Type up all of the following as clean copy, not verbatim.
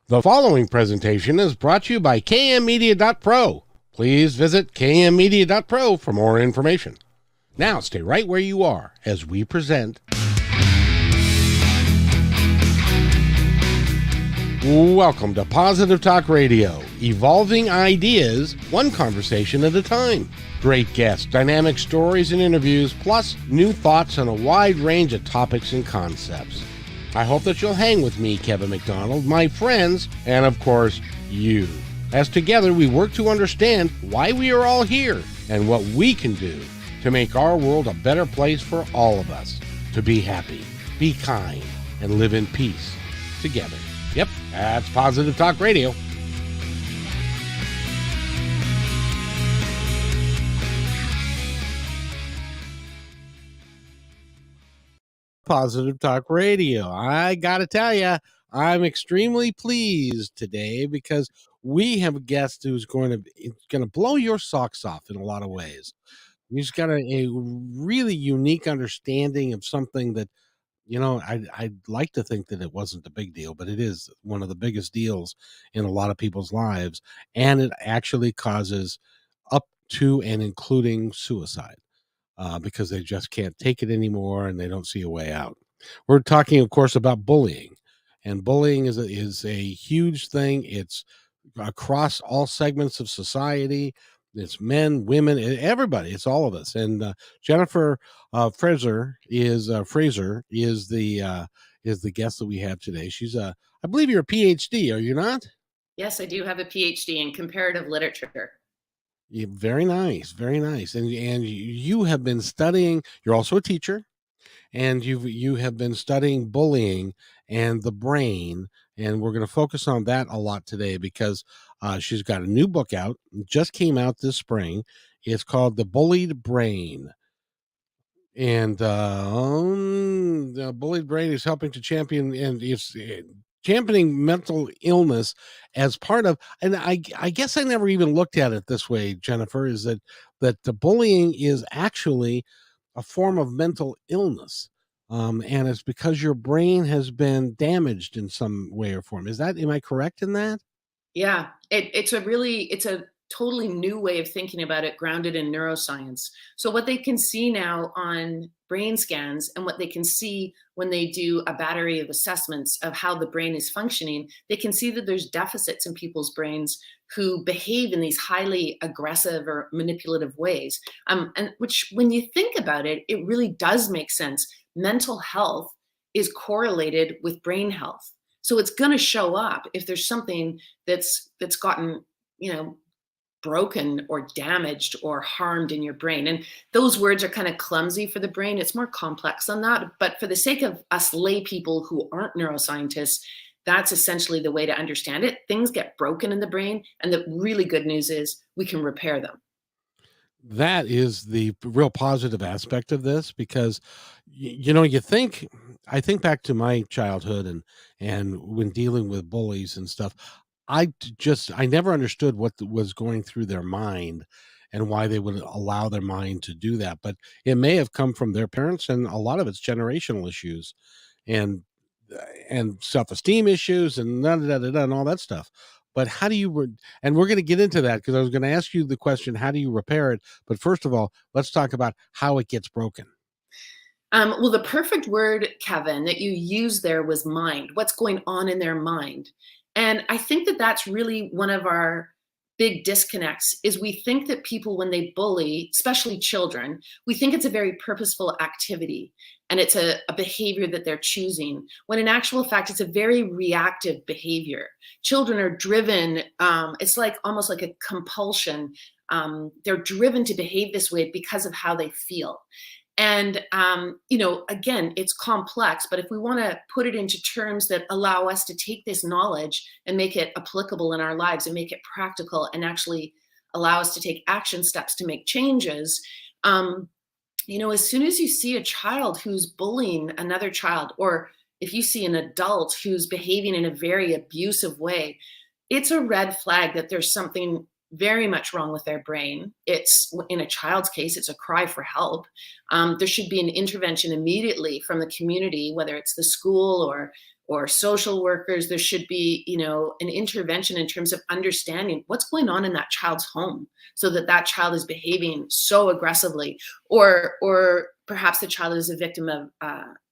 The following presentation is brought to you by kmmedia.pro. Please visit kmmedia.pro for more information. Now stay right where you are as we present Welcome to Positive Talk Radio, evolving ideas one conversation at a time. Great guests, dynamic stories and interviews, plus new thoughts on a wide range of topics and concepts. I hope that you'll hang with me, Kevin McDonald, my friends, and of course, you. As together we work to understand why we are all here and what we can do to make our world a better place for all of us. To be happy, be kind, and live in peace together. Yep, that's Positive Talk Radio. Positive Talk Radio. I gotta tell you, I'm extremely pleased today because we have a guest who's going to blow your socks off in a lot of ways. He's got a really unique understanding of something that, I'd like to think that it wasn't a big deal, but it is one of the biggest deals in a lot of people's lives, and it actually causes up to and including suicide. Because they just can't take it anymore and they don't see a way out. We're talking, of course, about bullying, and bullying is a huge thing. It's across all segments of society. It's men, women, everybody. It's all of us. And Jennifer Fraser is the guest that we have today. She's I believe you're a PhD, are you not? Yes, I do have a PhD in comparative literature. Yeah, very nice, very nice. And you have been studying. You're also a teacher, and you have been studying bullying and the brain, and we're going to focus on that a lot today because she's got a new book out. It just came out this spring. It's called The Bullied Brain, and the Bullied Brain is helping to champion, and it's championing mental illness as part of, and I guess I never even looked at it this way, Jennifer, is that the bullying is actually a form of mental illness, and it's because your brain has been damaged in some way or form. Am I correct in that? Yeah, it's a totally new way of thinking about it, grounded in neuroscience. So what they can see now on brain scans and what they can see when they do a battery of assessments of how the brain is functioning, they can see that there's deficits in people's brains who behave in these highly aggressive or manipulative ways. And which, when you think about it, it really does make sense. Mental health is correlated with brain health. So it's going to show up if there's something that's gotten, broken or damaged or harmed in your brain. And those words are kind of clumsy for the brain. It's more complex than that. But for the sake of us lay people who aren't neuroscientists, that's essentially the way to understand it. Things get broken in the brain, and the really good news is we can repair them. That is the real positive aspect of this because I think back to my childhood and when dealing with bullies and stuff. I never understood what was going through their mind and why they would allow their mind to do that, but it may have come from their parents, and a lot of it's generational issues and self-esteem issues and and all that stuff. But how do you and we're going to get into that because I was going to ask you the question, how do you repair it? But first of all, let's talk about how it gets broken. Well, the perfect word, Kevin, that you used there was mind. What's going on in their mind? And I think that that's really one of our big disconnects is we think that people, when they bully, especially children, we think it's a very purposeful activity and it's a behavior that they're choosing, when in actual fact, it's a very reactive behavior. Children are driven, it's like almost like a compulsion. They're driven to behave this way because of how they feel. And, again, it's complex, but if we want to put it into terms that allow us to take this knowledge and make it applicable in our lives and make it practical and actually allow us to take action steps to make changes, as soon as you see a child who's bullying another child, or if you see an adult who's behaving in a very abusive way, it's a red flag that there's something very much wrong with their brain. It's, in a child's case, it's a cry for help. There should be an intervention immediately from the community, whether it's the school or or social workers. There should be, an intervention in terms of understanding what's going on in that child's home, so that that child is behaving so aggressively, or perhaps the child is a victim of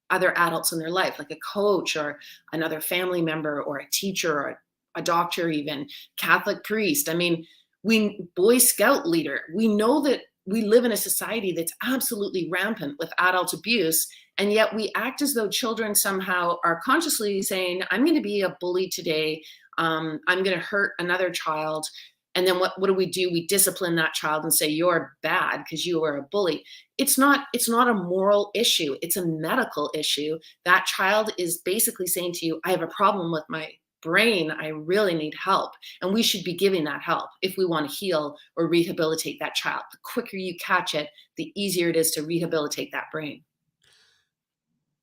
other adults in their life, like a coach or another family member or a teacher or a doctor, even Catholic priest. I mean, we Boy Scout leader. We know that we live in a society that's absolutely rampant with adult abuse, and yet we act as though children somehow are consciously saying, I'm going to be a bully today. I'm going to hurt another child. And then what do? We discipline that child and say, you're bad because you are a bully. It's not a moral issue. It's a medical issue. That child is basically saying to you, I have a problem with my brain. I really need help. And we should be giving that help if we want to heal or rehabilitate that child. The quicker you catch it, the easier it is to rehabilitate that brain.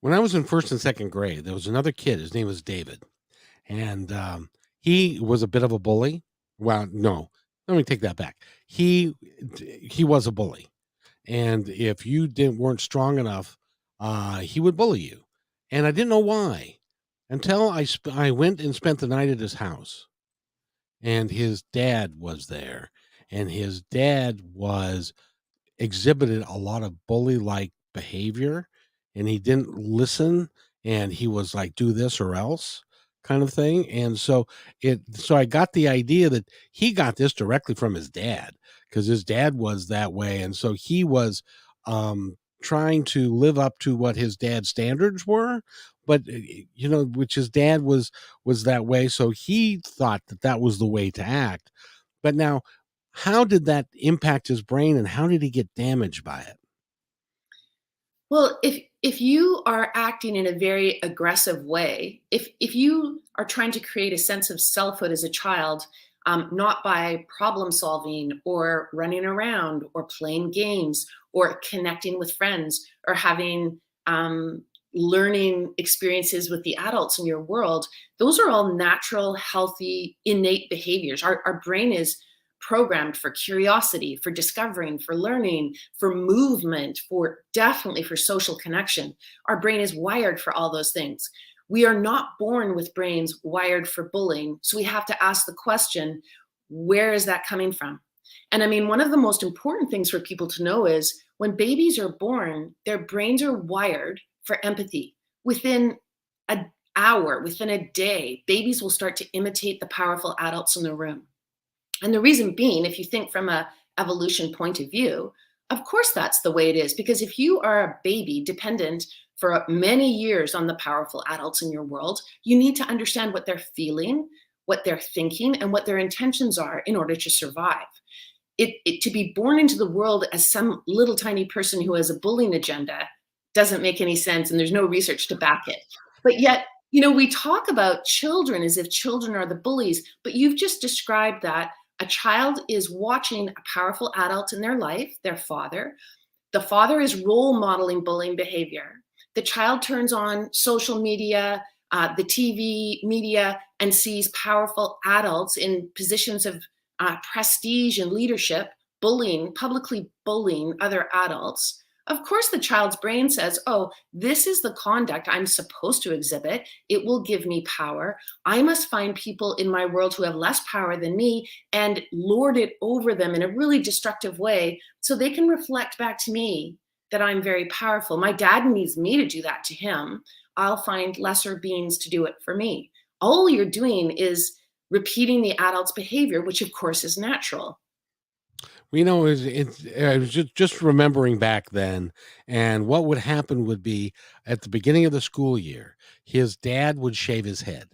When I was in first and second grade, there was another kid. His name was David, and he was a bit of a bully. Well, no, let me take that back. He was a bully, and if you weren't strong enough, he would bully you. And I didn't know why until I went and spent the night at his house, and his dad was there, and his dad was exhibited a lot of bully-like behavior, and he didn't listen, and he was like, "Do this or else," kind of thing, and so I got the idea that he got this directly from his dad, because his dad was that way, and so he was, trying to live up to what his dad's standards were, but, which his dad was that way, so he thought that that was the way to act. But now, how did that impact his brain, and how did he get damaged by it? Well, if you are acting in a very aggressive way, if you are trying to create a sense of selfhood as a child, not by problem solving or running around or playing games or connecting with friends or having learning experiences with the adults in your world, those are all natural, healthy, innate behaviors. Our brain is programmed for curiosity, for discovering, for learning, for movement, for definitely for social connection. Our brain is wired for all those things. We are not born with brains wired for bullying. So we have to ask the question, where is that coming from? And I mean, one of the most important things for people to know is when babies are born, their brains are wired for empathy. Within an hour, within a day, babies will start to imitate the powerful adults in the room. And the reason being, if you think from a evolution point of view, of course that's the way it is. Because if you are a baby dependent for many years on the powerful adults in your world, you need to understand what they're feeling, what they're thinking, and what their intentions are in order to survive. To be born into the world as some little tiny person who has a bullying agenda doesn't make any sense, and there's no research to back it. But yet, we talk about children as if children are the bullies, but you've just described that a child is watching a powerful adult in their life, their father. The father is role modeling bullying behavior. The child turns on social media, the TV media, and sees powerful adults in positions of prestige and leadership publicly bullying other adults. Of course, the child's brain says, oh, this is the conduct I'm supposed to exhibit. It will give me power. I must find people in my world who have less power than me and lord it over them in a really destructive way so they can reflect back to me that I'm very powerful. My dad needs me to do that to him. I'll find lesser beings to do it for me. All you're doing is repeating the adult's behavior, which of course is natural. I was just remembering back then, and what would happen would be at the beginning of the school year, his dad would shave his head.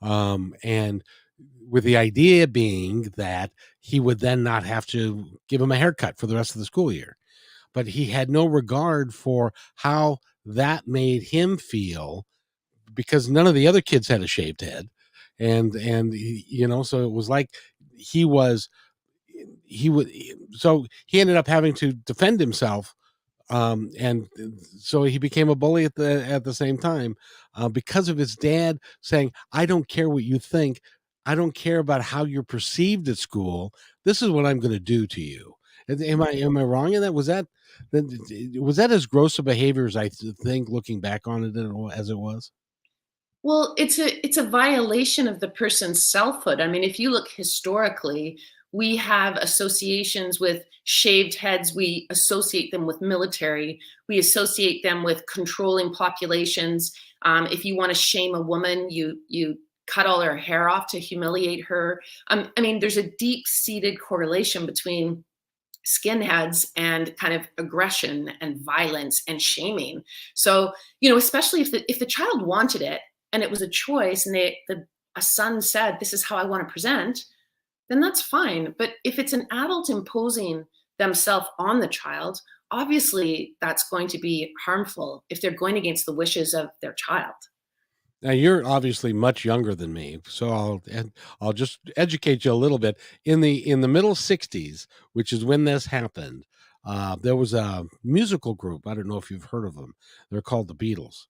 And with the idea being that he would then not have to give him a haircut for the rest of the school year. But he had no regard for how that made him feel because none of the other kids had a shaved head. So it was like he was he would so he ended up having to defend himself, and so he became a bully at the same time, because of his dad saying, I don't care what you think, I don't care about how you're perceived at school, this is what I'm going to do to you. Am I wrong in that? Was that as gross a behavior as I think, looking back on it as it was? Well, it's a violation of the person's selfhood. I mean, if you look historically, we have associations with shaved heads. We associate them with military. We associate them with controlling populations. If you want to shame a woman, you cut all her hair off to humiliate her. I mean, there's a deep-seated correlation between skinheads and kind of aggression and violence and shaming. So, especially if the child wanted it and it was a choice, and a son said, "This is how I want to present," then that's fine. But if it's an adult imposing themselves on the child, obviously that's going to be harmful if they're going against the wishes of their child. Now you're obviously much younger than me, so I'll just educate you a little bit. In the middle '60s, which is when this happened, there was a musical group. I don't know if you've heard of them. They're called the Beatles,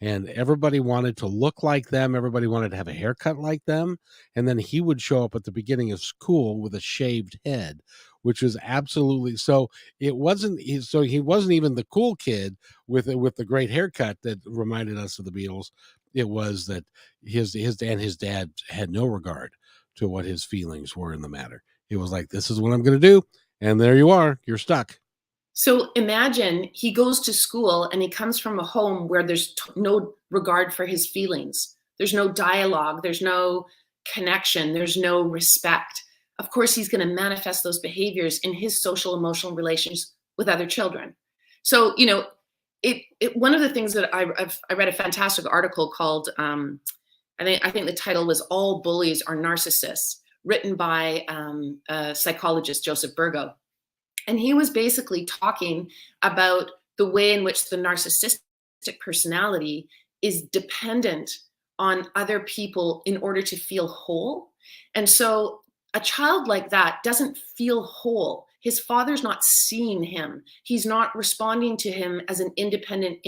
and everybody wanted to look like them. Everybody wanted to have a haircut like them, and then he would show up at the beginning of school with a shaved head, which was absolutely so. It wasn't so he wasn't even the cool kid with the great haircut that reminded us of the Beatles. It was that his dad had no regard to what his feelings were in the matter. It was like, this is what I'm going to do, and there you are, you're stuck. So imagine he goes to school and he comes from a home where there's no regard for his feelings. There's no dialogue. There's no connection. There's no respect. Of course, he's going to manifest those behaviors in his social emotional relations with other children. So, one of the things that I read a fantastic article called, I think the title was "All Bullies Are Narcissists," written by a psychologist, Joseph Burgo. And he was basically talking about the way in which the narcissistic personality is dependent on other people in order to feel whole. And so a child like that doesn't feel whole. His father's not seeing him. He's not responding to him as an independent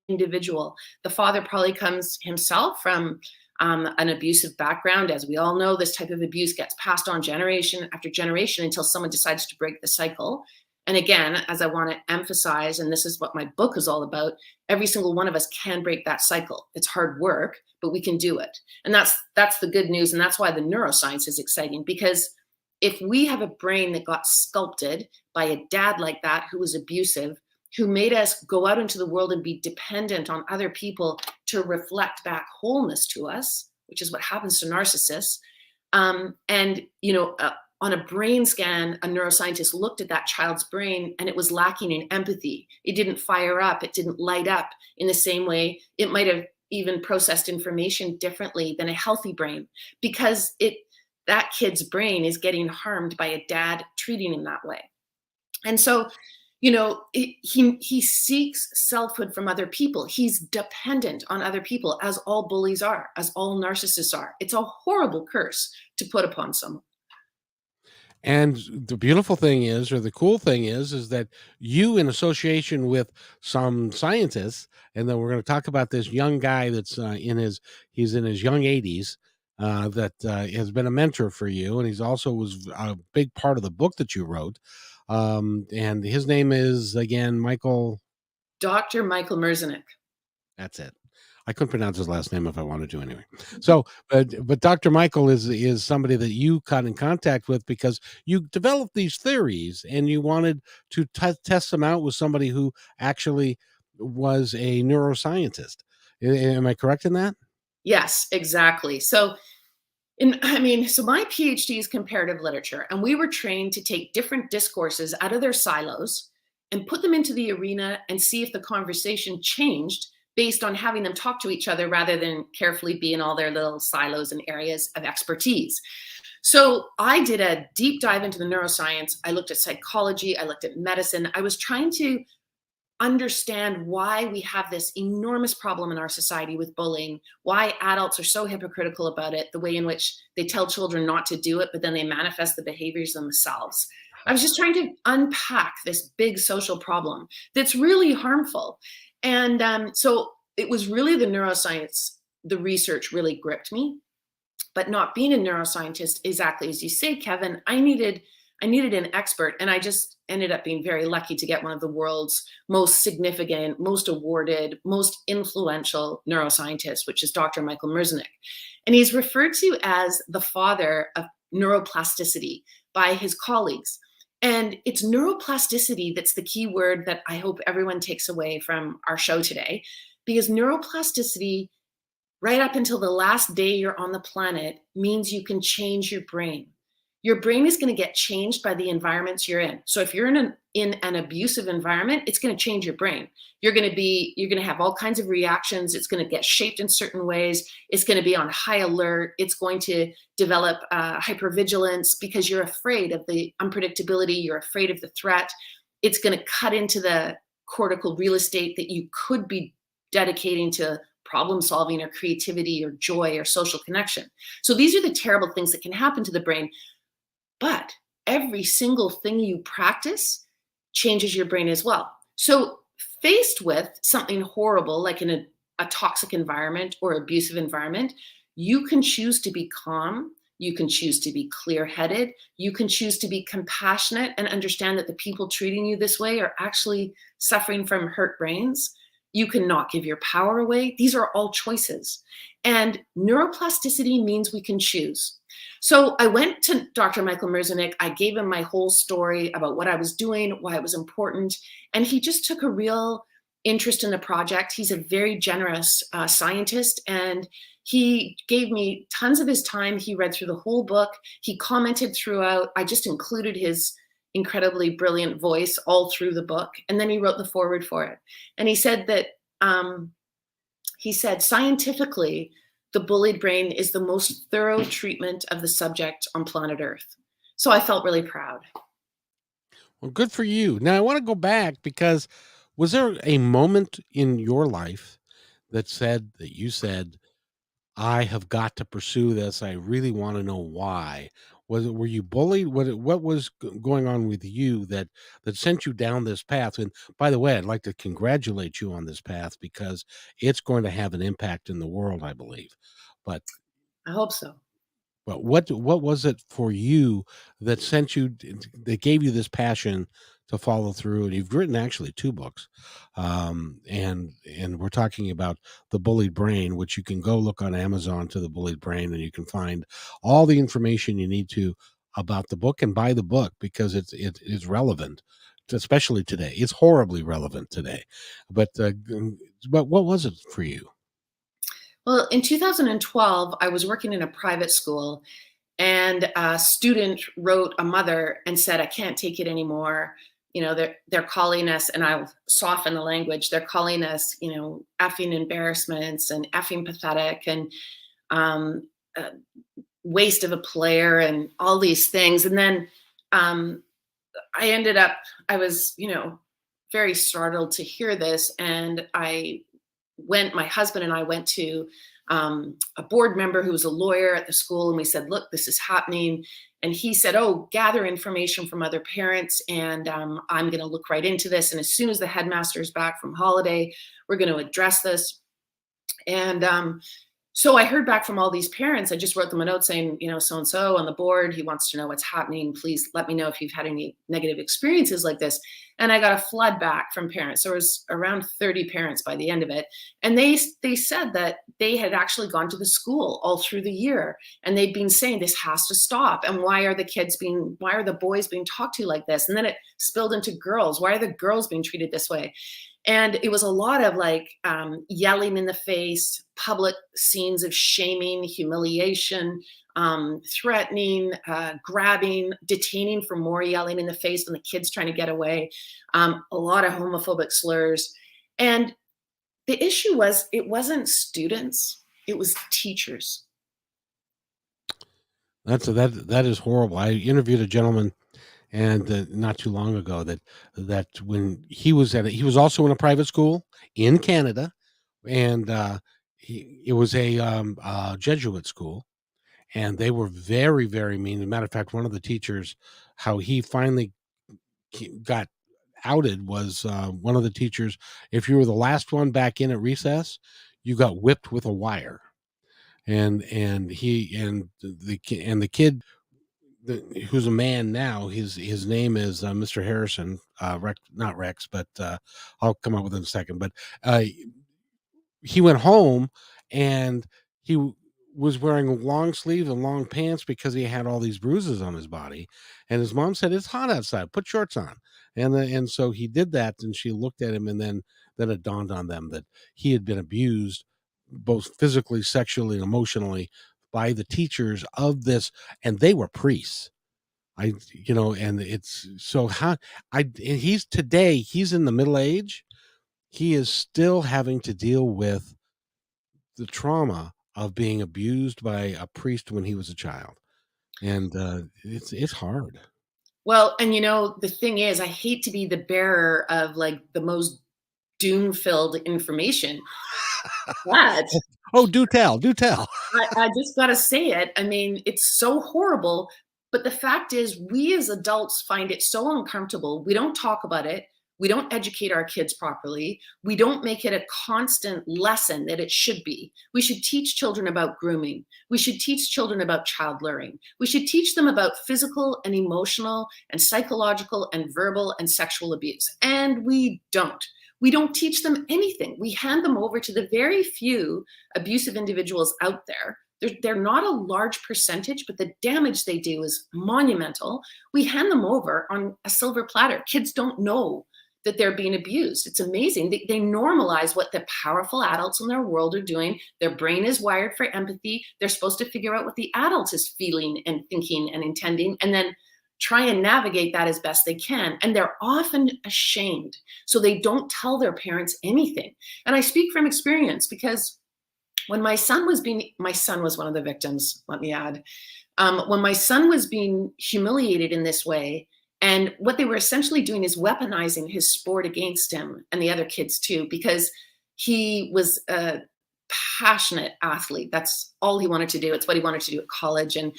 individual. The father probably comes himself from an abusive background. As we all know, this type of abuse gets passed on generation after generation until someone decides to break the cycle. And again, as I want to emphasize, and this is what my book is all about, every single one of us can break that cycle. It's hard work, but we can do it. And that's the good news. And that's why the neuroscience is exciting, because if we have a brain that got sculpted by a dad like that who was abusive, who made us go out into the world and be dependent on other people to reflect back wholeness to us, which is what happens to narcissists. On a brain scan, a neuroscientist looked at that child's brain and it was lacking in empathy. It didn't fire up. It didn't light up in the same way. It might have even processed information differently than a healthy brain, because that kid's brain is getting harmed by a dad treating him that way. And so, he seeks selfhood from other people. He's dependent on other people, as all bullies are, as all narcissists are. It's a horrible curse to put upon someone. And the beautiful thing is, or the cool thing is that you, in association with some scientists, and then we're going to talk about this young guy that's he's in his young 80s, that has been a mentor for you, and he's also was a big part of the book that you wrote. And his name is, again, Michael. Dr. Michael Merzenich. That's it. I couldn't pronounce his last name if I wanted to anyway. So, but Dr. Michael is somebody that you got in contact with because you developed these theories and you wanted to test them out with somebody who actually was a neuroscientist. Am I correct in that? Yes, exactly. So my PhD is comparative literature, and we were trained to take different discourses out of their silos and put them into the arena and see if the conversation changed based on having them talk to each other rather than carefully be in all their little silos and areas of expertise. So I did a deep dive into the neuroscience. I looked at psychology. I looked at medicine. I was trying to understand why we have this enormous problem in our society with bullying, why adults are so hypocritical about it, the way in which they tell children not to do it, but then they manifest the behaviors themselves. I was just trying to unpack this big social problem that's really harmful. And so it was really the neuroscience, the research really gripped me. But not being a neuroscientist, exactly as you say, Kevin, I needed an expert. And ended up being very lucky to get one of the world's most significant, most awarded, most influential neuroscientists, which is Dr. Michael Merzenich. And he's referred to as the father of neuroplasticity by his colleagues. And it's neuroplasticity that's the key word that I hope everyone takes away from our show today, because neuroplasticity, right up until the last day you're on the planet, means you can change your brain. Your brain is going to get changed by the environments you're in. So if you're in an abusive environment, it's going to change your brain. You're going to have all kinds of reactions. It's going to get shaped in certain ways. It's going to be on high alert. It's going to develop hypervigilance because you're afraid of the unpredictability. You're afraid of the threat. It's going to cut into the cortical real estate that you could be dedicating to problem solving or creativity or joy or social connection. So these are the terrible things that can happen to the brain. But every single thing you practice changes your brain as well. So faced with something horrible, like in a toxic environment or abusive environment, you can choose to be calm. You can choose to be clear-headed. You can choose to be compassionate and understand that the people treating you this way are actually suffering from hurt brains. You can not give your power away. These are all choices. And neuroplasticity means we can choose. So I went to Dr. Michael Merzenich. I gave him my whole story about what I was doing, why it was important. And he just took a real interest in the project. He's a very generous scientist, and he gave me tons of his time. He read through the whole book. He commented throughout. I just included his incredibly brilliant voice all through the book. And then he wrote the foreword for it. And he said that, scientifically, the bullied brain is the most thorough treatment of the subject on planet Earth. So I felt really proud. Well, good for you. Now I want to go back, because was there a moment in your life that you said, I have got to pursue this. I really want to know why. Were you bullied? What was going on with you that sent you down this path? And by the way, I'd like to congratulate you on this path, because it's going to have an impact in the world, I believe. But I hope so. what was it for you that gave you this passion to follow through? And you've written actually 2 books, and we're talking about The Bullied Brain, which you can go look on Amazon to The Bullied Brain, and you can find all the information you need to about the book, and buy the book, because it is relevant, especially today. It's horribly relevant today. But what was it for you? Well, in 2012, I was working in a private school, and a student wrote a mother and said, I can't take it anymore. They're calling us, and I'll soften the language, they're calling us, effing embarrassments and effing pathetic and waste of a player and all these things. And then I was, very startled to hear this. And my husband and I went to a board member who was a lawyer at the school, and we said, look, this is happening. And he said, oh, gather information from other parents, and I'm going to look right into this. And as soon as the headmaster is back from holiday, we're going to address this. And so I heard back from all these parents. I just wrote them a note saying, so-and-so on the board, he wants to know what's happening. Please let me know if you've had any negative experiences like this. And I got a flood back from parents. There was around 30 parents by the end of it. And they said that they had actually gone to the school all through the year, and they'd been saying this has to stop. And why are the boys being talked to like this? And then it spilled into girls. Why are the girls being treated this way? And it was a lot of yelling in the face, public scenes of shaming, humiliation, threatening, grabbing, detaining for more yelling in the face when the kid's trying to get away, a lot of homophobic slurs. And the issue was, it wasn't students, it was teachers. That is horrible. I interviewed a gentleman, and not too long ago, that when he was also in a private school in Canada, and it was a Jesuit school, and they were very, very mean. As a matter of fact, one of the teachers, how he finally got outed was, one of the teachers, if you were the last one back in at recess, you got whipped with a wire. And the kid who's a man now. His name is Mr. Harrison, Rex, not Rex, but I'll come up with it in a second. But uh, he went home and he was wearing long sleeves and long pants because he had all these bruises on his body. And his mom said, "It's hot outside. Put shorts on." And so he did that. And she looked at him, and then it dawned on them that he had been abused, both physically, sexually, and emotionally, by the teachers of this, and they were priests. And it's so how and he's in the middle age. He is still having to deal with the trauma of being abused by a priest when he was a child, and it's hard. Well, and the thing is, I hate to be the bearer of like the most doom-filled information, but Oh, do tell, do tell. I just gotta say it. I mean, it's so horrible. But the fact is, we as adults find it so uncomfortable. We don't talk about it. We don't educate our kids properly. We don't make it a constant lesson that it should be. We should teach children about grooming. We should teach children about child luring. We should teach them about physical and emotional and psychological and verbal and sexual abuse. And we don't. We don't teach them anything. We hand them over to the very few abusive individuals out there. They're not a large percentage, but the damage they do is monumental. We hand them over on a silver platter. Kids don't know that they're being abused. It's amazing. They normalize what the powerful adults in their world are doing. Their brain is wired for empathy. They're supposed to figure out what the adult is feeling and thinking and intending, and then try and navigate that as best they can. And they're often ashamed, so they don't tell their parents anything. And I speak from experience because when my son was one of the victims, let me add, when my son was being humiliated in this way, and what they were essentially doing is weaponizing his sport against him and the other kids too, because he was a passionate athlete. That's all he wanted to do. It's what he wanted to do at college. And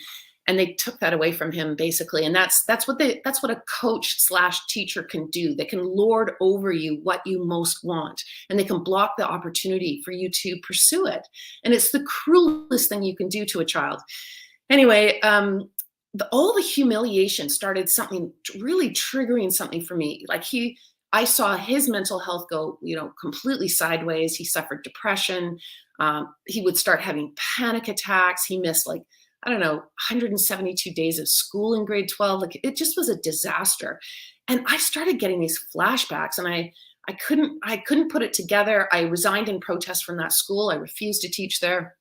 they took that away from him basically. And that's what a coach / teacher can do. They can lord over you what you most want, and they can block the opportunity for you to pursue it. And it's the cruelest thing you can do to a child. Anyway, all the humiliation started something really triggering something for me. Like I saw his mental health go, completely sideways. He suffered depression. He would start having panic attacks. He missed 172 days of school in grade 12. Like it just was a disaster. And I started getting these flashbacks, and I couldn't put it together. I resigned in protest from that school. I refused to teach there.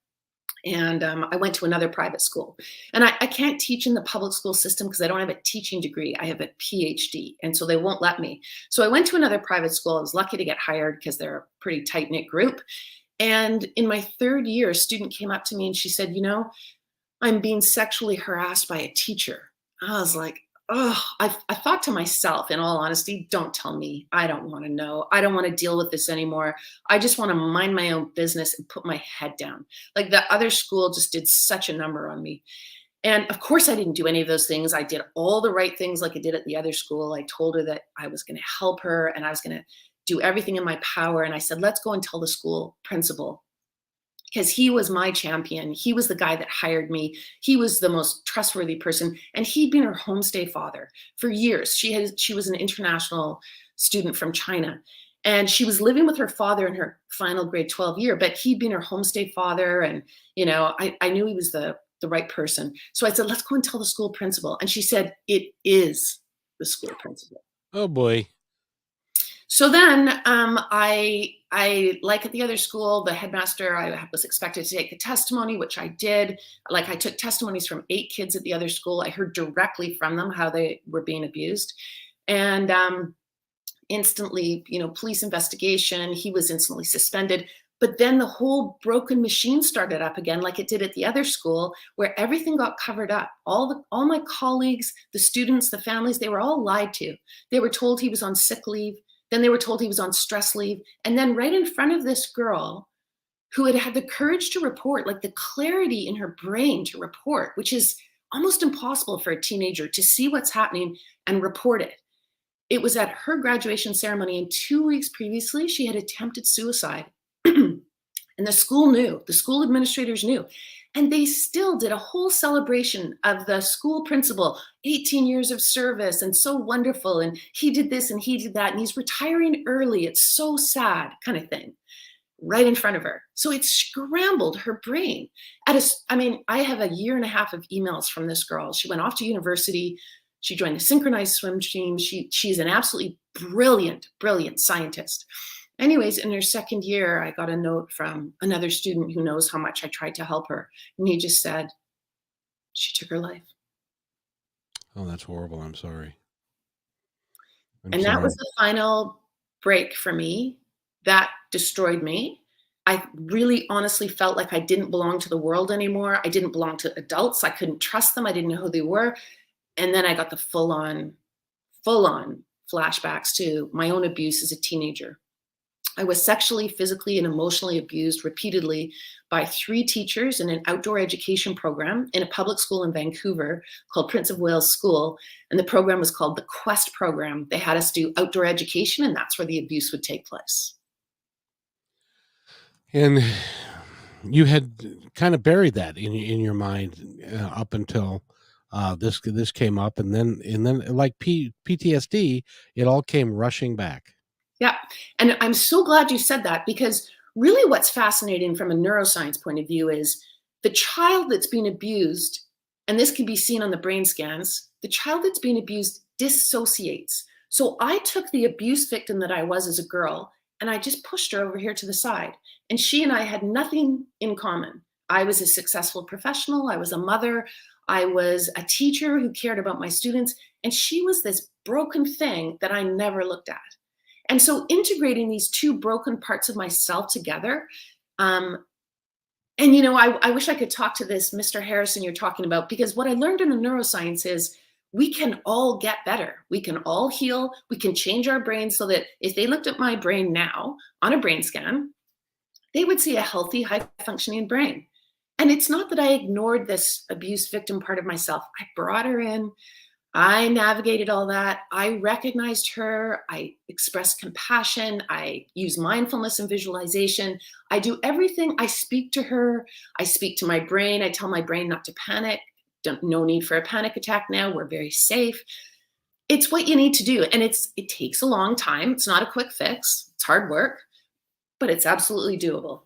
And I went to another private school. And I can't teach in the public school system because I don't have a teaching degree. I have a PhD, and so they won't let me. So I went to another private school. I was lucky to get hired because they're a pretty tight-knit group. And in my third year, a student came up to me and she said, I'm being sexually harassed by a teacher. I was like, oh, I thought to myself, in all honesty, don't tell me. I don't want to know. I don't want to deal with this anymore. I just want to mind my own business and put my head down. Like the other school just did such a number on me. And of course, I didn't do any of those things. I did all the right things like I did at the other school. I told her that I was going to help her and I was going to do everything in my power. And I said, let's go and tell the school principal, because he was my champion. He was the guy that hired me. He was the most trustworthy person. And he'd been her homestay father for years. She was an international student from China. And she was living with her father in her final grade 12 year, but he'd been her homestay father. And, I knew he was the right person. So I said, let's go and tell the school principal. And she said, it is the school principal. Oh boy. So then I like at the other school, the headmaster, I was expected to take a testimony, which I did. Like I took testimonies from 8 kids at the other school. I heard directly from them how they were being abused. And instantly, police investigation, he was instantly suspended. But then the whole broken machine started up again, like it did at the other school, where everything got covered up. All my colleagues, the students, the families, they were all lied to. They were told he was on sick leave. Then they were told he was on stress leave. And then right in front of this girl who had had the courage to report, like the clarity in her brain to report, which is almost impossible for a teenager to see what's happening and report it. It was at her graduation ceremony, and 2 weeks previously, she had attempted suicide. And And the school knew, the school administrators knew. And they still did a whole celebration of the school principal, 18 years of service and so wonderful. And he did this and he did that. And he's retiring early. It's so sad, kind of thing, right in front of her. So it scrambled her brain. I have a year and a half of emails from this girl. She went off to university. She joined the synchronized swim team. She's an absolutely brilliant, brilliant scientist. Anyways, in her second year, I got a note from another student who knows how much I tried to help her. And he just said, she took her life. Oh, that's horrible. I'm sorry. And that was the final break for me. That destroyed me. I really honestly felt like I didn't belong to the world anymore. I didn't belong to adults. I couldn't trust them. I didn't know who they were. And then I got the full-on flashbacks to my own abuse as a teenager. I was sexually, physically, and emotionally abused repeatedly by 3 teachers in an outdoor education program in a public school in Vancouver called Prince of Wales School. And the program was called the Quest program. They had us do outdoor education, and that's where the abuse would take place. And you had kind of buried that in your mind up until this came up, and then like PTSD, it all came rushing back. Yeah. And I'm so glad you said that, because really what's fascinating from a neuroscience point of view is the child that's being abused, and this can be seen on the brain scans, the child that's being abused dissociates. So I took the abuse victim that I was as a girl, and I just pushed her over here to the side. And she and I had nothing in common. I was a successful professional. I was a mother. I was a teacher who cared about my students. And she was this broken thing that I never looked at. And so integrating these 2 broken parts of myself together, and I wish I could talk to this Mr. Harrison you're talking about, because what I learned in the neuroscience is we can all get better. We can all heal. We can change our brains so that if they looked at my brain now on a brain scan, they would see a healthy, high-functioning brain. And it's not that I ignored this abuse victim part of myself. I brought her in. I navigated all that. I recognized her. I expressed compassion. I use mindfulness and visualization. I do everything. I speak to her. I speak to my brain. I tell my brain not to panic. No need for a panic attack now. We're very safe. It's what you need to do. And it takes a long time. It's not a quick fix. It's hard work, but it's absolutely doable.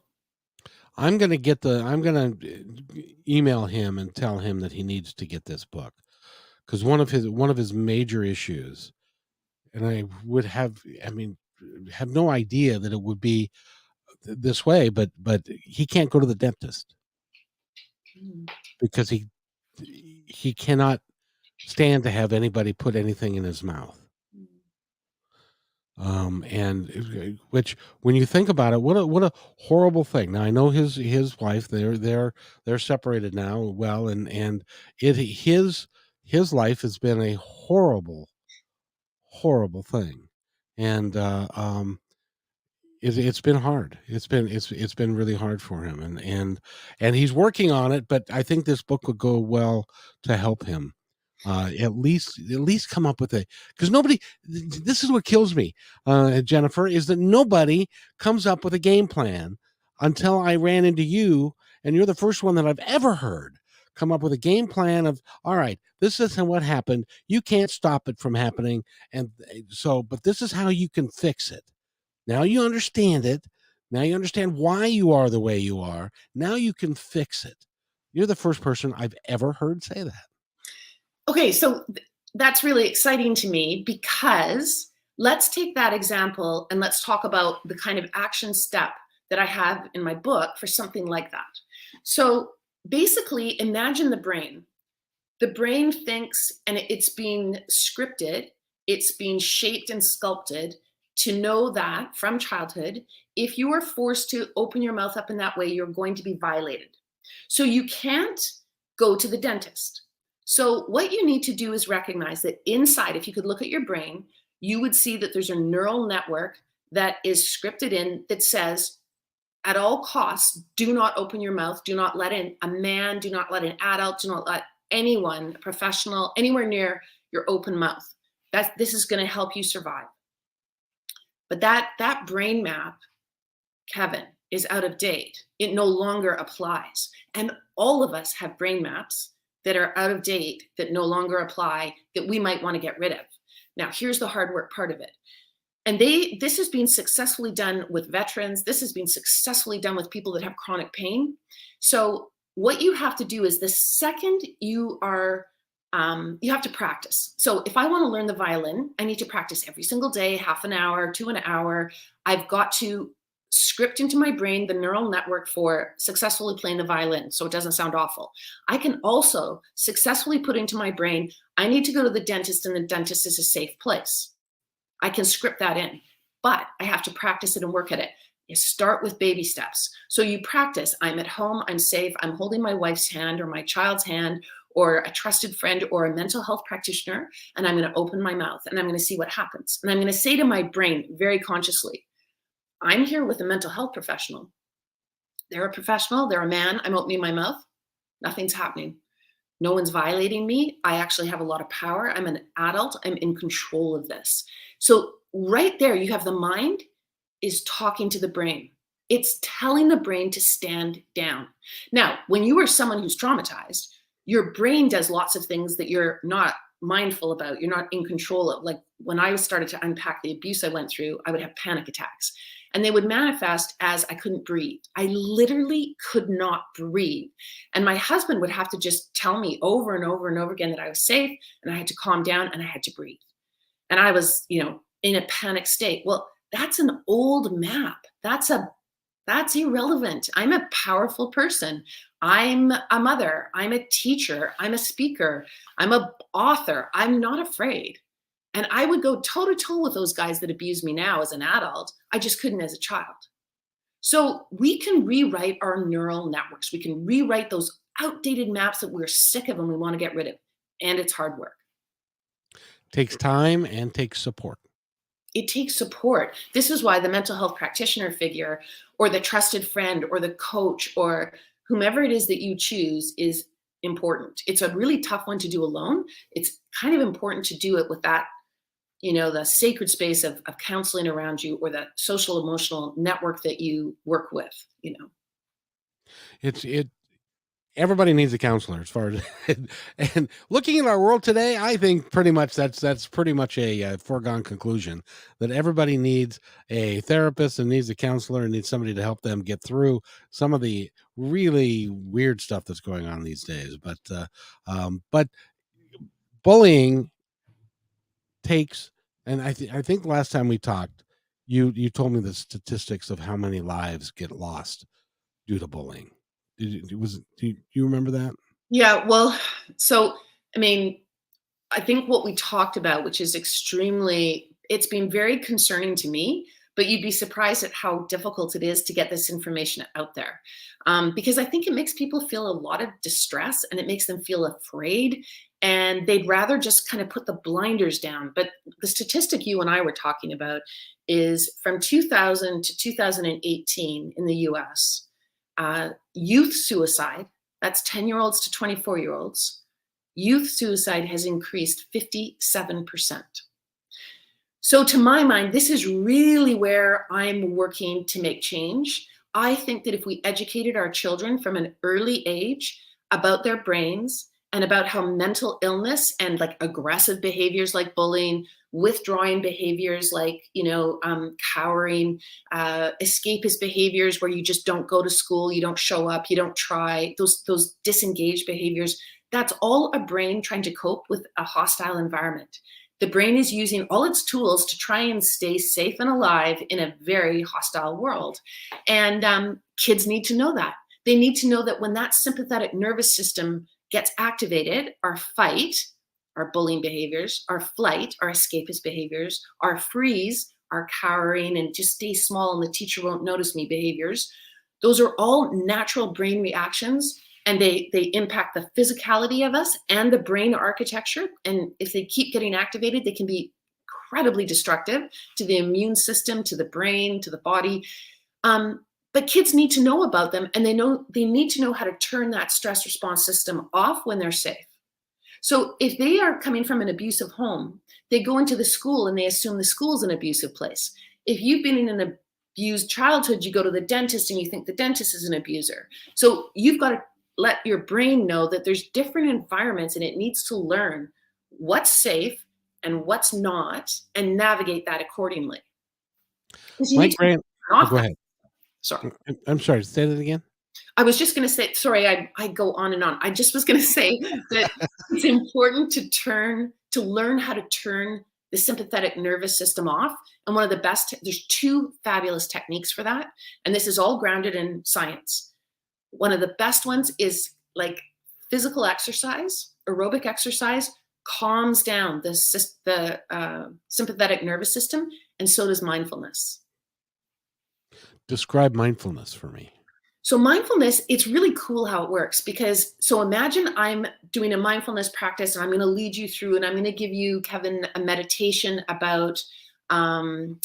I'm going to email him and tell him that he needs to get this book. Because one of his major issues, and I have no idea that it would be this way, but he can't go to the dentist because he cannot stand to have anybody put anything in his mouth. And which, when you think about it, what a horrible thing. Now I know his wife, they're separated now. Well, and his life has been a horrible thing, and it's been hard. It's been really hard for him, and he's working on it. But I think this book would go well to help him. At least come up with because nobody. This is what kills me, Jennifer, is that nobody comes up with a game plan until I ran into you, and you're the first one that I've ever heard come up with a game plan of, all right, this is what happened. You can't stop it from happening, and so, but this is how you can fix it. Now you understand it. Now you understand why you are the way you are. Now you can fix it. You're the first person I've ever heard say that. Okay, so that's really exciting to me, because let's take that example and let's talk about the kind of action step that I have in my book for something like that. So basically, imagine the brain. The brain thinks, and it's being scripted, it's being shaped and sculpted to know that from childhood, if you are forced to open your mouth up in that way, you're going to be violated. So you can't go to the dentist. So what you need to do is recognize that inside, if you could look at your brain, you would see that there's a neural network that is scripted in that says, at all costs, do not open your mouth, do not let in a man, do not let an adult, do not let anyone, a professional, anywhere near your open mouth. This is going to help you survive. But that brain map, Kevin, is out of date. It no longer applies. And all of us have brain maps that are out of date, that no longer apply, that we might want to get rid of. Now, here's the hard work part of it. And this has been successfully done with veterans. This has been successfully done with people that have chronic pain. So what you have to do is the second you have to practice. So if I want to learn the violin, I need to practice every single day, half an hour to an hour. I've got to script into my brain the neural network for successfully playing the violin so it doesn't sound awful. I can also successfully put into my brain, I need to go to the dentist, and the dentist is a safe place. I can script that in, but I have to practice it and work at it. You start with baby steps. So you practice, I'm at home, I'm safe, I'm holding my wife's hand or my child's hand or a trusted friend or a mental health practitioner, and I'm going to open my mouth and I'm going to see what happens. And I'm going to say to my brain very consciously, I'm here with a mental health professional. They're a professional, they're a man, I'm opening my mouth, nothing's happening. No one's violating me. I actually have a lot of power. I'm an adult. I'm in control of this. So right there, you have the mind is talking to the brain. It's telling the brain to stand down. Now, when you are someone who's traumatized, your brain does lots of things that you're not mindful about. You're not in control of. Like when I started to unpack the abuse I went through, I would have panic attacks. And they would manifest as I couldn't breathe. I literally could not breathe. And my husband would have to just tell me over and over and over again that I was safe and I had to calm down and I had to breathe. And I was, in a panic state. Well, that's an old map. That's irrelevant. I'm a powerful person. I'm a mother. I'm a teacher. I'm a speaker. I'm an author. I'm not afraid. And I would go toe to toe with those guys that abuse me now as an adult. I just couldn't as a child. So we can rewrite our neural networks. We can rewrite those outdated maps that we're sick of and we want to get rid of. And it's hard work. Takes time and takes support. It takes support. This is why the mental health practitioner figure or the trusted friend or the coach or whomever it is that you choose is important. It's a really tough one to do alone. It's kind of important to do it with that, the sacred space of counseling around you or the social emotional network that you work with, Everybody needs a counselor as far as and looking at our world today, I think pretty much that's pretty much a foregone conclusion that everybody needs a therapist and needs a counselor and needs somebody to help them get through some of the really weird stuff that's going on these days. But bullying takes, and I think last time we talked, you told me the statistics of how many lives get lost due to bullying. Do you remember that? Yeah, well, so, I think what we talked about, which is it's been very concerning to me, but you'd be surprised at how difficult it is to get this information out there. Because I think it makes people feel a lot of distress and it makes them feel afraid and they'd rather just kind of put the blinders down. But the statistic you and I were talking about is from 2000 to 2018 in the US, youth suicide, that's 10-year-olds to 24-year-olds, youth suicide has increased 57%. So to my mind, this is really where I'm working to make change. I think that if we educated our children from an early age about their brains and about how mental illness and like aggressive behaviors like bullying, withdrawing behaviors like, cowering, escapist behaviors where you just don't go to school, you don't show up, you don't try, those disengaged behaviors, that's all a brain trying to cope with a hostile environment. The brain is using all its tools to try and stay safe and alive in a very hostile world. And kids need to know that. They need to know that when that sympathetic nervous system gets activated, our fight, our bullying behaviors, our flight, our escapist behaviors, our freeze, our cowering and just stay small and the teacher won't notice me behaviors, those are all natural brain reactions. And they impact the physicality of us and the brain architecture. And if they keep getting activated, they can be incredibly destructive to the immune system, to the brain, to the body. But kids need to know about them, and they need to know how to turn that stress response system off when they're safe. So if they are coming from an abusive home, they go into the school and they assume the school's an abusive place. If you've been in an abused childhood, you go to the dentist and you think the dentist is an abuser. So you've got to let your brain know that there's different environments and it needs to learn what's safe and what's not and navigate that accordingly. You My need to grand turn oh, off go that. ahead. Sorry. I'm sorry, say that again? I was just going to say, sorry, I go on and on. I just was going to say that it's important to learn how to turn the sympathetic nervous system off. And one of the best, there's two fabulous techniques for that. And this is all grounded in science. One of the best ones is like physical exercise, aerobic exercise calms down the sympathetic nervous system, and so does mindfulness. Describe mindfulness for me. So mindfulness, it's really cool how it works because, so imagine I'm doing a mindfulness practice and I'm going to lead you through and I'm going to give you, Kevin, a meditation about, we're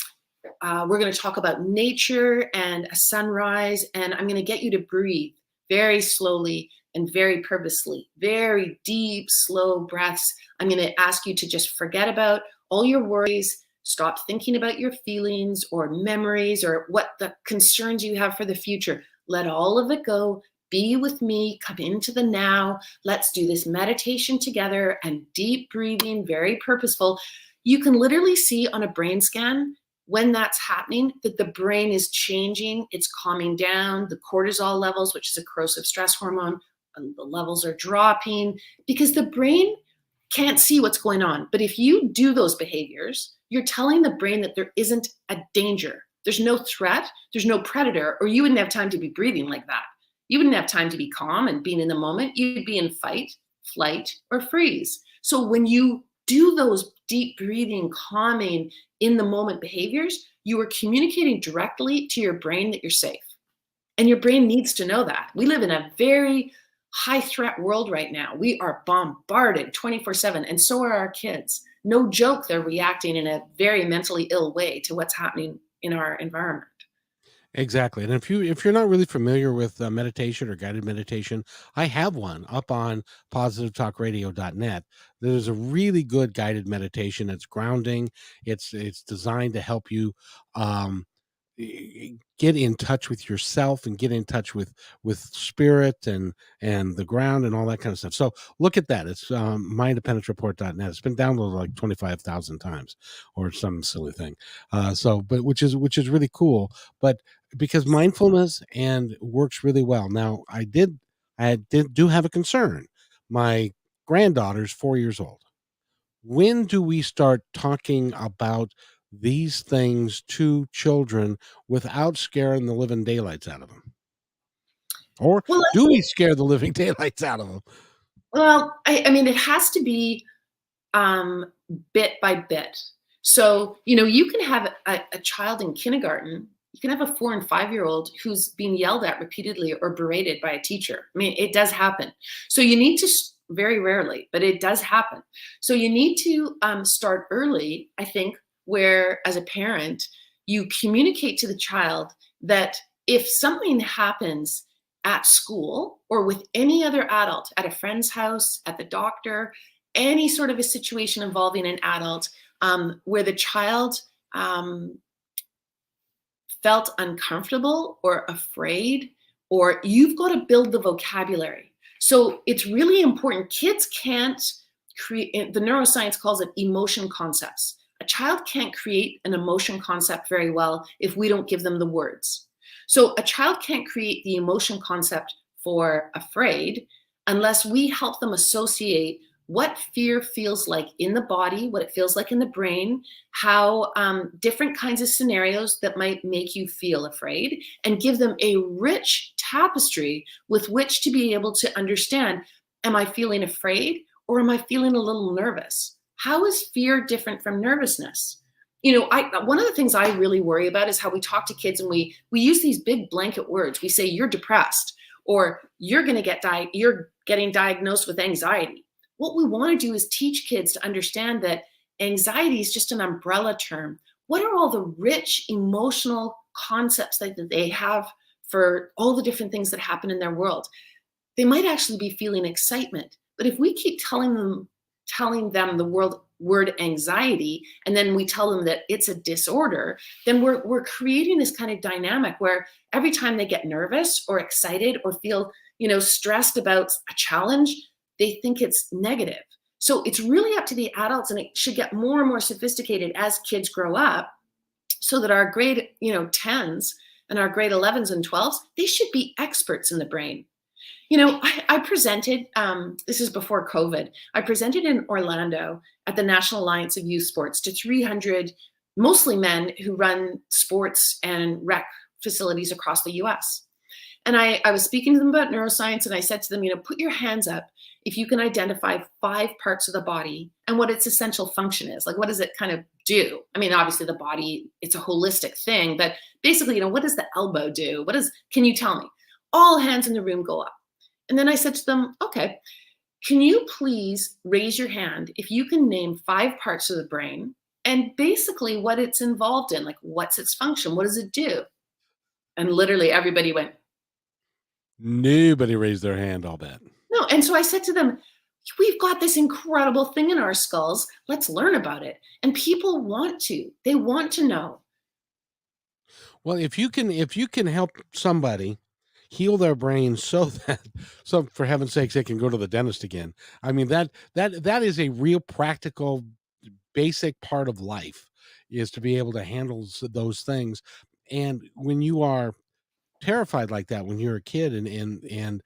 going to talk about nature and a sunrise, and I'm going to get you to breathe very slowly and very purposely, very deep, slow breaths. I'm going to ask you to just forget about all your worries, stop thinking about your feelings or memories or what the concerns you have for the future. Let all of it go. Be with me. Come into the now. Let's do this meditation together and deep breathing, very purposeful. You can literally see on a brain scan when that's happening that the brain is changing. It's calming down. The cortisol levels, which is a corrosive stress hormone, the levels are dropping because the brain can't see what's going on. But if you do those behaviors, you're telling the brain that there isn't a danger. There's no threat, there's no predator, or you wouldn't have time to be breathing like that. You wouldn't have time to be calm and being in the moment. You'd be in fight, flight, or freeze. So when you do those deep breathing, calming, in the moment behaviors, you are communicating directly to your brain that you're safe. And your brain needs to know that. We live in a very high threat world right now. We are bombarded 24/7, and so are our kids. No joke, they're reacting in a very mentally ill way to what's happening in our environment. Exactly. And if you're not really familiar with meditation or guided meditation, I have one up on positivetalkradio.net. There's a really good guided meditation. It's grounding. It's designed to help you um, get in touch with yourself and get in touch with spirit and the ground and all that kind of stuff. So look at that. It's minddependence.report.net. It's been downloaded like 25,000 times or some silly thing. But which is really cool. But because mindfulness and works really well. Now, do have a concern. My granddaughter's 4 years old. When do we start talking about these things to children without scaring the living daylights out of them? Or Well, do we scare the living daylights out of them? I mean, it has to be bit by bit. So, you can have a child in kindergarten, you can have a 4 and 5-year-old who's being yelled at repeatedly or berated by a teacher. I mean, it does happen. So you need to, very rarely, but it does happen. So you need to start early, I think, where as a parent, you communicate to the child that if something happens at school or with any other adult, at a friend's house, at the doctor, any sort of a situation involving an adult where the child felt uncomfortable or afraid, or you've got to build the vocabulary. So it's really important. Kids can't create, the neuroscience calls it emotion concepts. A child can't create an emotion concept very well if we don't give them the words. So a child can't create the emotion concept for afraid unless we help them associate what fear feels like in the body, what it feels like in the brain, how different kinds of scenarios that might make you feel afraid, and give them a rich tapestry with which to be able to understand, am I feeling afraid or am I feeling a little nervous? How is fear different from nervousness? One of the things I really worry about is how we talk to kids and we use these big blanket words. We say, you're depressed, or you're getting diagnosed with anxiety. What we want to do is teach kids to understand that anxiety is just an umbrella term. What are all the rich emotional concepts that they have for all the different things that happen in their world? They might actually be feeling excitement, but if we keep telling them the world word anxiety, and then we tell them that it's a disorder, then we're creating this kind of dynamic where every time they get nervous or excited or feel, stressed about a challenge, they think it's negative. So it's really up to the adults, and it should get more and more sophisticated as kids grow up, so that our grade 10s and our grade 11s and 12s, they should be experts in the brain. I presented, this is before COVID, I presented in Orlando at the National Alliance of Youth Sports to 300, mostly men who run sports and rec facilities across the US. And I was speaking to them about neuroscience, and I said to them, put your hands up if you can identify 5 parts of the body and what its essential function is. Like, what does it kind of do? I mean, obviously the body, it's a holistic thing, but basically, what does the elbow do? Can you tell me? All hands in the room go up. And then I said to them, okay, can you please raise your hand if you can name 5 parts of the brain and basically what it's involved in, like what's its function? What does it do? And literally everybody went, Nobody raised their hand, I'll bet. no. And so I said to them, we've got this incredible thing in our skulls. Let's learn about it. And people they want to know. Well, if you can help somebody heal their brain so for heaven's sakes, they can go to the dentist again. I mean, that is a real practical, basic part of life, is to be able to handle those things. And when you are terrified like that, when you're a kid, and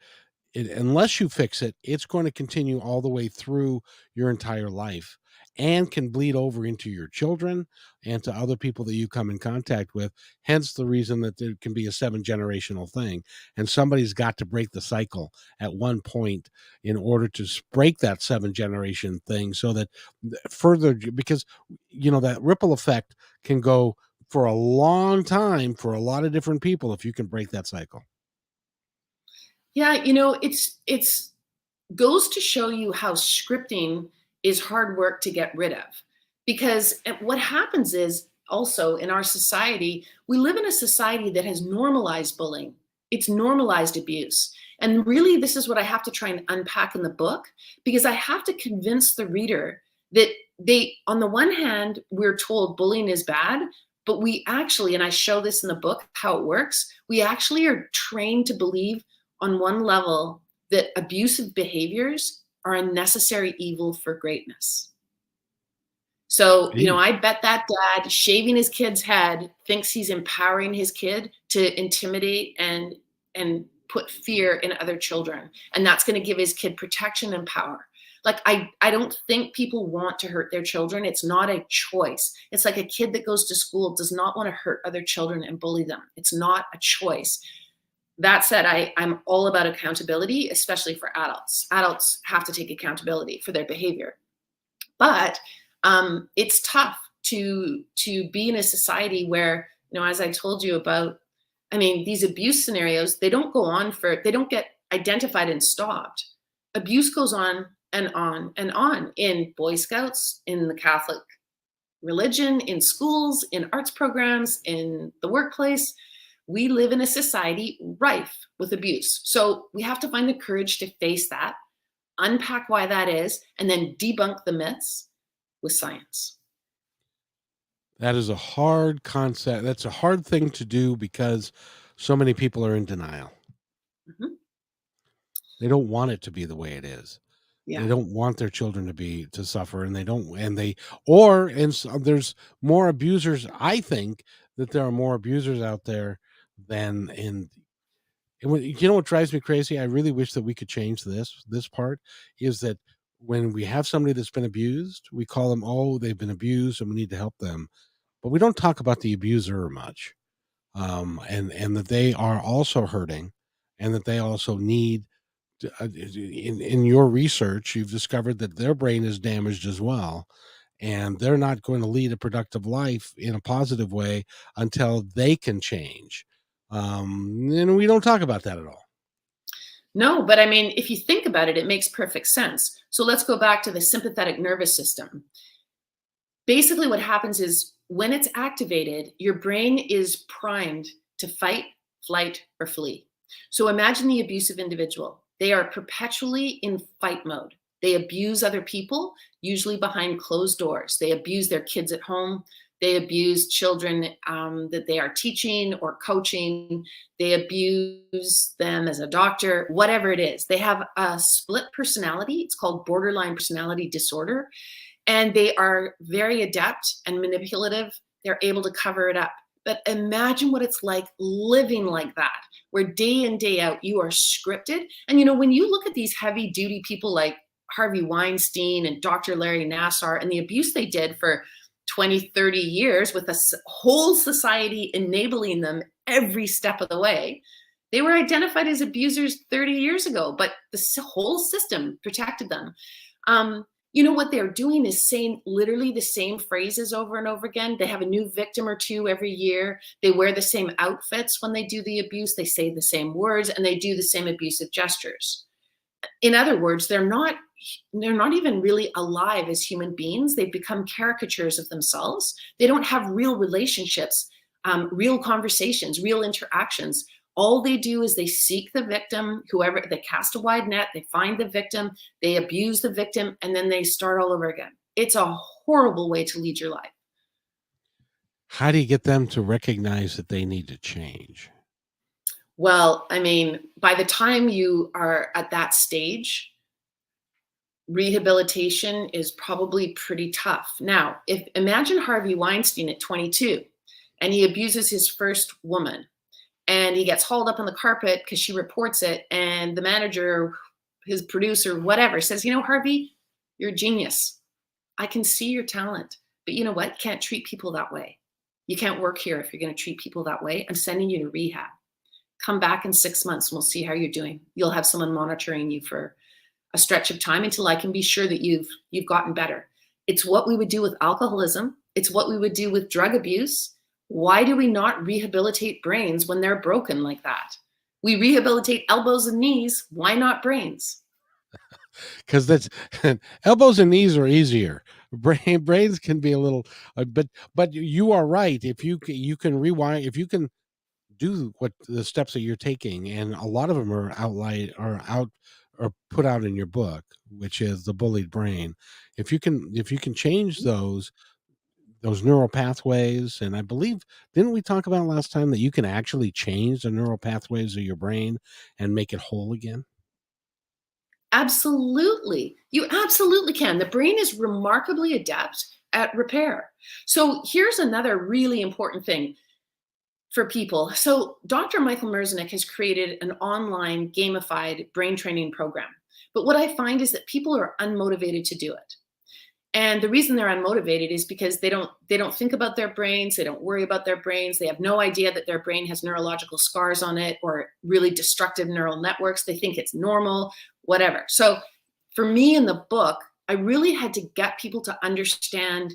unless you fix it, it's going to continue all the way through your entire life, and can bleed over into your children and to other people that you come in contact with. Hence the reason that there can be a 7-generational thing. And somebody's got to break the cycle at one point in order to break that 7-generation thing, so that further, because, that ripple effect can go for a long time for a lot of different people if you can break that cycle. Yeah, it's goes to show you how scripting is hard work to get rid of. Because what happens is, also in our society, we live in a society that has normalized bullying. It's normalized abuse. And really, this is what I have to try and unpack in the book, because I have to convince the reader that on the one hand, we're told bullying is bad, but we actually, and I show this in the book, how it works, we actually are trained to believe on one level that abusive behaviors are a necessary evil for greatness. So, I bet that dad shaving his kid's head thinks he's empowering his kid to intimidate and put fear in other children. And that's going to give his kid protection and power. Like, I don't think people want to hurt their children. It's not a choice. It's like a kid that goes to school does not want to hurt other children and bully them. It's not a choice. That said, I'm all about accountability, especially for adults. Adults have to take accountability for their behavior. But it's tough to be in a society where, as I told you about, these abuse scenarios, they don't get identified and stopped. Abuse goes on and on and on in Boy Scouts, in the Catholic religion, in schools, in arts programs, in the workplace. We live in a society rife with abuse. So we have to find the courage to face that, unpack why that is, and then debunk the myths with science. That is a hard concept. That's a hard thing to do because so many people are in denial. Mm-hmm. They don't want it to be the way it is. Yeah. They don't want their children to suffer, and there's more abusers. I think that there are more abusers out there than in. And what drives me crazy? I really wish that we could change this part, is that when we have somebody that's been abused, we call them, oh, they've been abused and we need to help them. But we don't talk about the abuser much. And that they are also hurting, and that they also need to, in your research, you've discovered that their brain is damaged as well. And they're not going to lead a productive life in a positive way until they can change. And we don't talk about that at all. No, but if you think about it, it makes perfect sense. So let's go back to the sympathetic nervous system. Basically, what happens is when it's activated, your brain is primed to fight, flight, or flee. So imagine the abusive individual. They are perpetually in fight mode. They abuse other people, usually behind closed doors. They abuse their kids at home. They abuse children that they are teaching or coaching. They abuse them as a doctor, whatever it is. They have a split personality. It's called borderline personality disorder. And they are very adept and manipulative. They're able to cover it up. But imagine what it's like living like that, where day in, day out, you are scripted. And, you know, when you look at these heavy duty people like Harvey Weinstein and Dr. Larry Nassar and the abuse they did for 20, 30 years with a whole society enabling them every step of the way, they were identified as abusers 30 years ago, but the whole system protected them. You know, what they're doing is saying literally the same phrases over and over again. They have a new victim or two every year. They wear the same outfits when they do the abuse. They say the same words and they do the same abusive gestures. In other words, they're not even really alive as human beings. They've become caricatures of themselves. They don't have real relationships, real conversations, real interactions. All they do is they seek the victim, whoever, they cast a wide net, they find the victim, they abuse the victim, and then they start all over again. It's a horrible way to lead your life. How do you get them to recognize that they need to change? Well, I mean, by the time you are at that stage, rehabilitation is probably pretty tough. Now, imagine Harvey Weinstein at 22, and he abuses his first woman. And he gets hauled up on the carpet because she reports it. And the manager, his producer, whatever, says, you know, Harvey, you're a genius. I can see your talent. But you know what? You can't treat people that way. You can't work here if you're going to treat people that way. I'm sending you to rehab. Come back in 6 months and we'll see how you're doing. You'll have someone monitoring you for a stretch of time until I can be sure that you've gotten better. It's what we would do with alcoholism. It's what we would do with drug abuse. Why do we not rehabilitate brains when they're broken like that? We rehabilitate elbows and knees. Why not brains? Because that's elbows and knees are easier. Brains can be a little, but you are right. If you can rewind, if you can do what the steps that you're taking, and a lot of them are put out in your book, which is the Bullied Brain. If you can change those neural pathways, and I believe, didn't we talk about last time that you can actually change the neural pathways of your brain and make it whole again? Absolutely. You absolutely can. The brain is remarkably adept at repair. So here's another really important thing for people. So Dr. Michael Merzenich has created an online gamified brain training program. But what I find is that people are unmotivated to do it. And the reason they're unmotivated is because they don't think about their brains. They don't worry about their brains. They have no idea that their brain has neurological scars on it or really destructive neural networks. They think it's normal, whatever. So for me in the book, I really had to get people to understand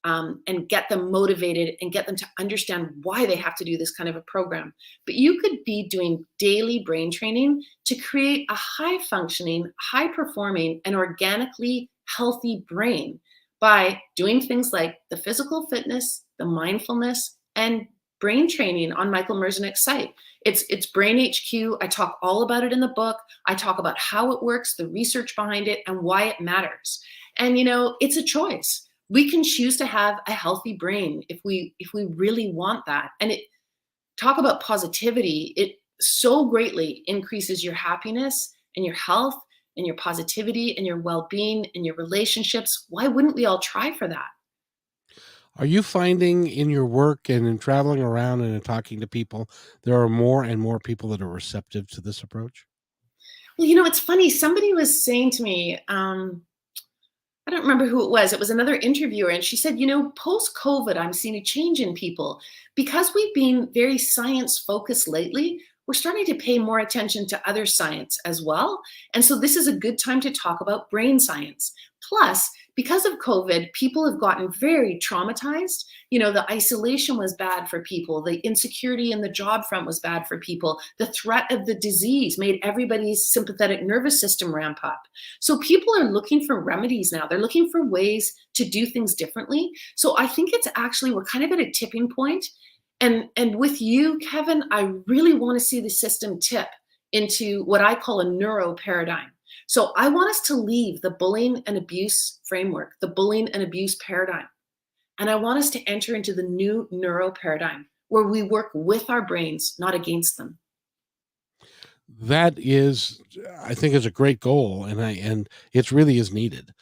and get them motivated and get them to understand why they have to do this kind of a program. But you could be doing daily brain training to create a high functioning, high performing, and organically healthy brain by doing things like the physical fitness, the mindfulness, and brain training on Michael Merzenich's site. It's Brain HQ. I talk all about it in the book. I talk about how it works, the research behind it, and why it matters. And you know, it's a choice. We can choose to have a healthy brain if we really want that. And talk about positivity. It so greatly increases your happiness and your health and your positivity and your well-being and your relationships. Why wouldn't we all try for that? Are you finding in your work and in traveling around and in talking to people, there are more and more people that are receptive to this approach? Well, you know, it's funny. Somebody was saying to me, I don't remember who it was. It was another interviewer. And she said, you know, post-COVID, I'm seeing a change in people. Because we've been very science focused lately, we're starting to pay more attention to other science as well. And so this is a good time to talk about brain science. Plus, because of COVID, people have gotten very traumatized. You know, the isolation was bad for people. The insecurity in the job front was bad for people. The threat of the disease made everybody's sympathetic nervous system ramp up. So people are looking for remedies now. They're looking for ways to do things differently. So I think it's actually, we're kind of at a tipping point. And with you, Kevin, I really want to see the system tip into what I call a neuro paradigm. So I want us to leave the bullying and abuse framework, the bullying and abuse paradigm. And I want us to enter into the new neuro paradigm where we work with our brains, not against them. That is, I think, is a great goal, and it really is needed,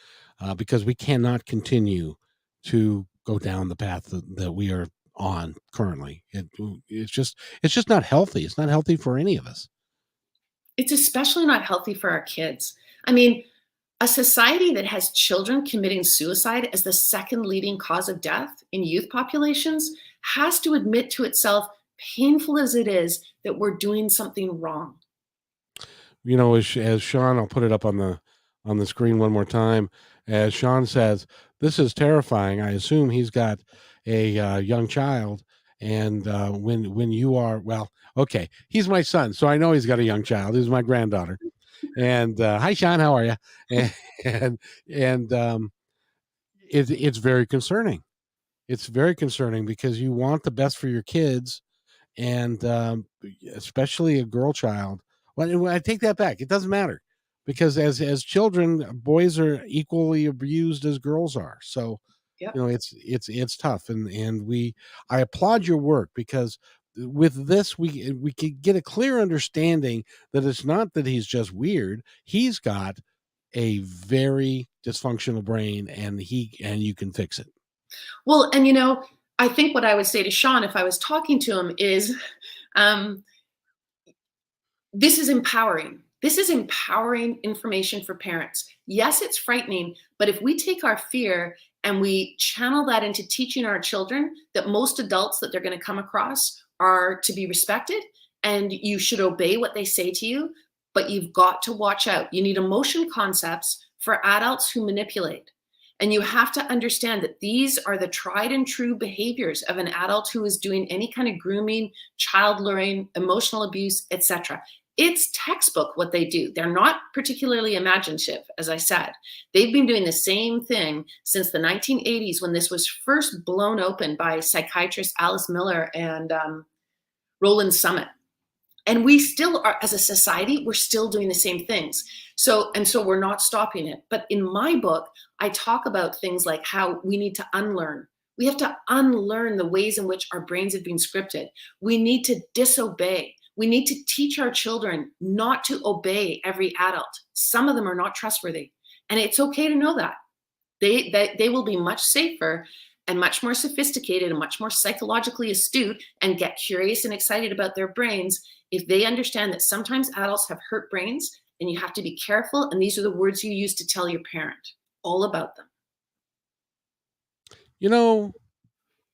because we cannot continue to go down the path that we are on currently. It's just not healthy. It's not healthy for any of us. It's especially not healthy for our kids. I mean, a society that has children committing suicide as the second leading cause of death in youth populations has to admit to itself, painful as it is, that we're doing something wrong. As Sean, I'll put it up on the screen one more time. As Sean says, this is terrifying. I assume he's got a young child, and when you are, well, okay, he's my son, so I know he's got a young child. He's my granddaughter. And hi, Sean, how are you? And it's very concerning. It's very concerning because you want the best for your kids, and especially a girl child. Well, I take that back. It doesn't matter, because as children, boys are equally abused as girls are. So Yep. it's tough, and I applaud your work, because with this we could get a clear understanding that it's not that he's just weird. He's got a very dysfunctional brain, and you can fix it. Well, and I think what I would say to Sean if I was talking to him is, um, this is empowering. This is empowering information for parents. Yes, it's frightening, but if we take our fear and we channel that into teaching our children that most adults that they're going to come across are to be respected and you should obey what they say to you, but you've got to watch out. You need emotion concepts for adults who manipulate. And you have to understand that these are the tried and true behaviors of an adult who is doing any kind of grooming, child luring, emotional abuse, etc. It's textbook what they do. They're not particularly imaginative, as I said. They've been doing the same thing since the 1980s when this was first blown open by psychiatrist Alice Miller and Roland Summit. And we still are, as a society, we're still doing the same things. So we're not stopping it. But in my book, I talk about things like how we need to unlearn. We have to unlearn the ways in which our brains have been scripted. We need to disobey. We need to teach our children not to obey every adult. Some of them are not trustworthy. And it's okay to know that. They will be much safer and much more sophisticated and much more psychologically astute and get curious and excited about their brains if they understand that sometimes adults have hurt brains and you have to be careful. And these are the words you use to tell your parent all about them. You know,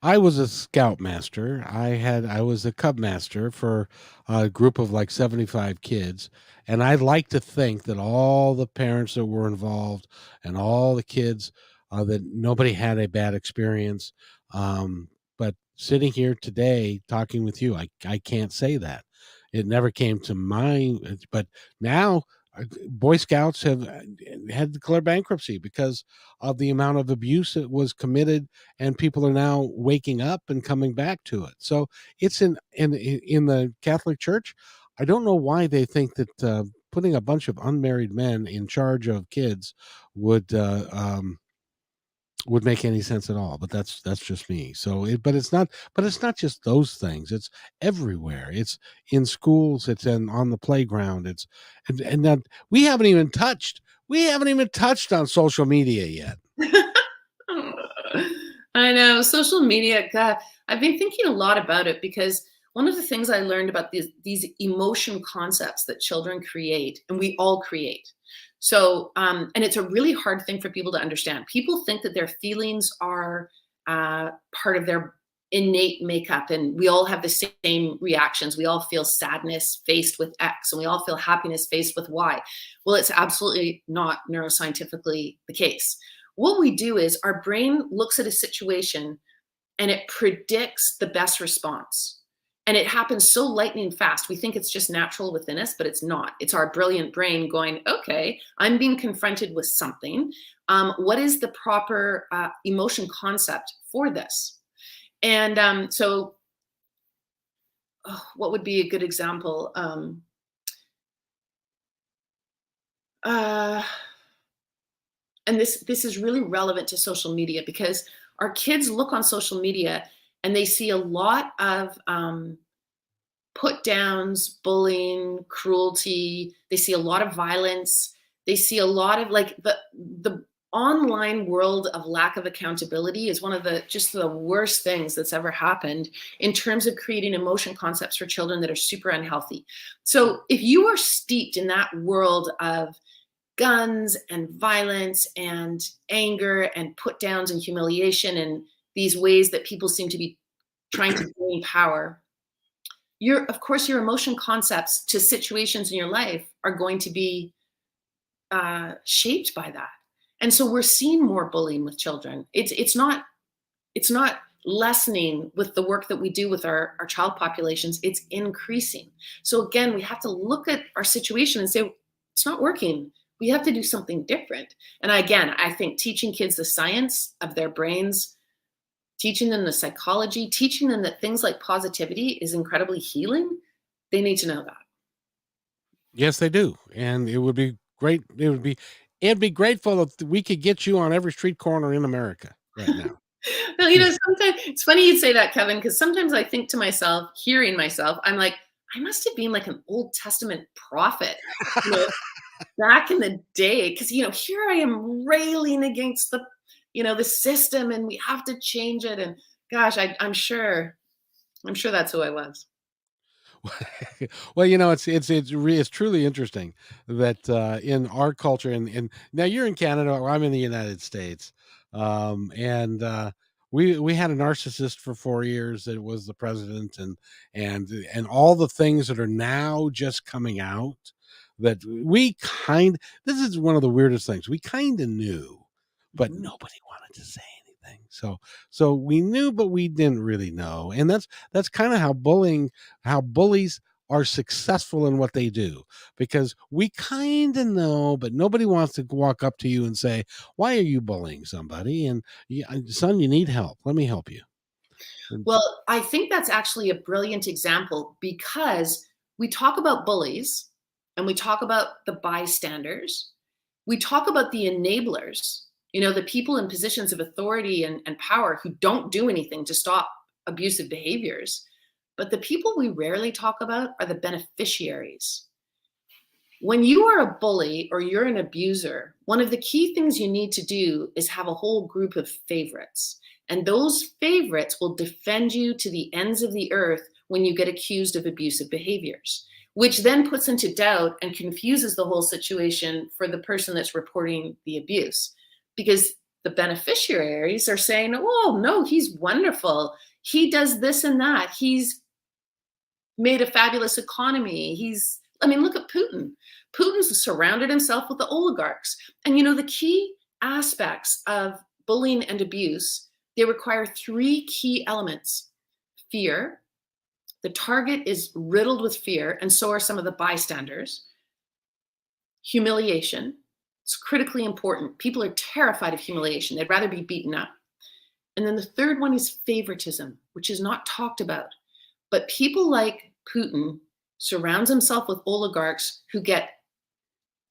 I was a scoutmaster. I was a cub master for a group of like 75 kids, and I'd like to think that all the parents that were involved and all the kids, that nobody had a bad experience. But sitting here today talking with you, I can't say that. It never came to mind. But now, Boy Scouts have had to declare bankruptcy because of the amount of abuse that was committed, and people are now waking up and coming back to it. So it's in the Catholic Church. I don't know why they think that putting a bunch of unmarried men in charge of kids would would make any sense at all. But that's just me. But it's not just those things. It's everywhere. It's in schools. It's on the playground. It's and that we haven't even touched on social media yet. I know social media. God, I've been thinking a lot about it because one of the things I learned about these emotion concepts that children create, and we all create. So, and it's a really hard thing for people to understand. People think that their feelings are part of their innate makeup, and we all have the same reactions. We all feel sadness faced with X, and we all feel happiness faced with Y. Well, it's absolutely not neuroscientifically the case. What we do is our brain looks at a situation and it predicts the best response. And it happens so lightning fast. We think it's just natural within us, but it's not. It's our brilliant brain going, okay, I'm being confronted with something. What is the proper emotion concept for this? And what would be a good example? Uh, and this is really relevant to social media because our kids look on social media and they see a lot of put downs, bullying, cruelty. They see a lot of violence. They see a lot of like the online world of lack of accountability is one of the just the worst things that's ever happened in terms of creating emotion concepts for children that are super unhealthy. So if you are steeped in that world of guns and violence and anger and put downs and humiliation and these ways that people seem to be trying to gain power, of course your emotion concepts to situations in your life are going to be shaped by that. And so we're seeing more bullying with children. It's not lessening with the work that we do with our child populations. It's increasing. So again, we have to look at our situation and say it's not working. We have to do something different. And again, I think teaching kids the science of their brains, teaching them the psychology, teaching them that things like positivity is incredibly healing, they need to know that. Yes, they do. And it would be great. It'd be grateful if we could get you on every street corner in America right now. Well, sometimes it's funny you'd say that, Kevin, because sometimes I think to myself, hearing myself, I'm like, I must have been like an Old Testament prophet, you know, back in the day. Because, here I am railing against the system and we have to change it. And gosh, I'm sure that's who I was. Well, it's truly interesting that in our culture, and now you're in Canada or I'm in the United States, and we had a narcissist for 4 years that was the president, and all the things that are now just coming out that this is one of the weirdest things we kind of knew, but Mhm. nobody wanted to say anything. So we knew, but we didn't really know, and that's kind of how bullies are successful in what they do, because we kind of know, but nobody wants to walk up to you and say, why are you bullying somebody? And son, you need help. Let me help you. And Well, I think that's actually a brilliant example because we talk about bullies and we talk about the bystanders. We talk about the enablers, the people in positions of authority and power who don't do anything to stop abusive behaviors. But the people we rarely talk about are the beneficiaries. When you are a bully or you're an abuser, one of the key things you need to do is have a whole group of favorites. And those favorites will defend you to the ends of the earth when you get accused of abusive behaviors, which then puts into doubt and confuses the whole situation for the person that's reporting the abuse. Because the beneficiaries are saying, oh, no, he's wonderful. He does this and that. He's made a fabulous economy. Look at Putin. Putin's surrounded himself with the oligarchs. And the key aspects of bullying and abuse, they require three key elements: fear. The target is riddled with fear, and so are some of the bystanders. Humiliation. It's critically important. People are terrified of humiliation. They'd rather be beaten up. And then the third one is favoritism, which is not talked about. But people like Putin surrounds himself with oligarchs who get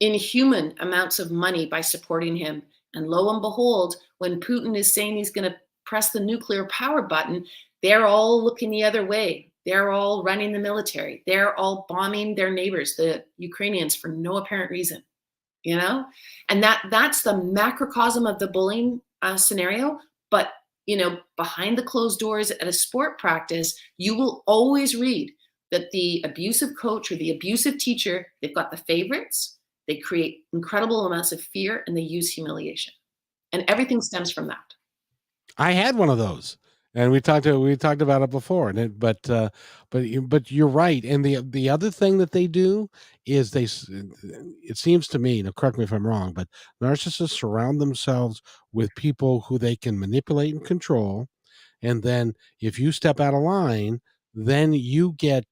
inhuman amounts of money by supporting him. And lo and behold, when Putin is saying he's going to press the nuclear power button, they're all looking the other way. They're all running the military. They're all bombing their neighbors, the Ukrainians, for no apparent reason, And that's the macrocosm of the bullying scenario. But behind the closed doors at a sport practice, you will always read that the abusive coach or the abusive teacher, they've got the favorites, they create incredible amounts of fear, and they use humiliation. And everything stems from that. I had one of those, and we talked about it before. But you're right. And the other thing that they do is it seems to me, now correct me if I'm wrong, but narcissists surround themselves with people who they can manipulate and control. And then if you step out of line, then you get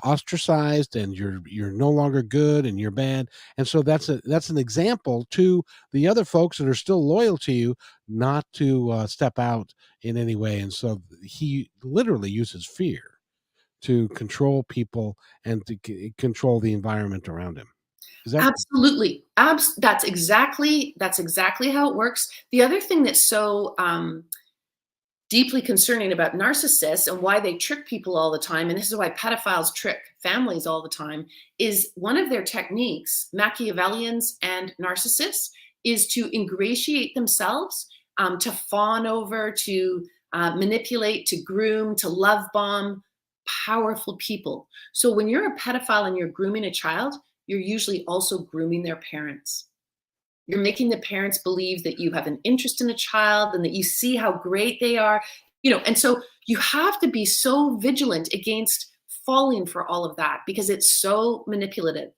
ostracized, and you're no longer good, and you're bad. And so that's an example to the other folks that are still loyal to you not to step out in any way. And so he literally uses fear to control people and to control the environment around him. Is that Absolutely. That's exactly how it works. The other thing that's so deeply concerning about narcissists and why they trick people all the time, and this is why pedophiles trick families all the time, is one of their techniques, Machiavellians and narcissists, is to ingratiate themselves, to fawn over, to manipulate, to groom, to love bomb powerful people. So when you're a pedophile and you're grooming a child, you're usually also grooming their parents. You're making the parents believe that you have an interest in the child and that you see how great they are, and so you have to be so vigilant against falling for all of that because it's so manipulative.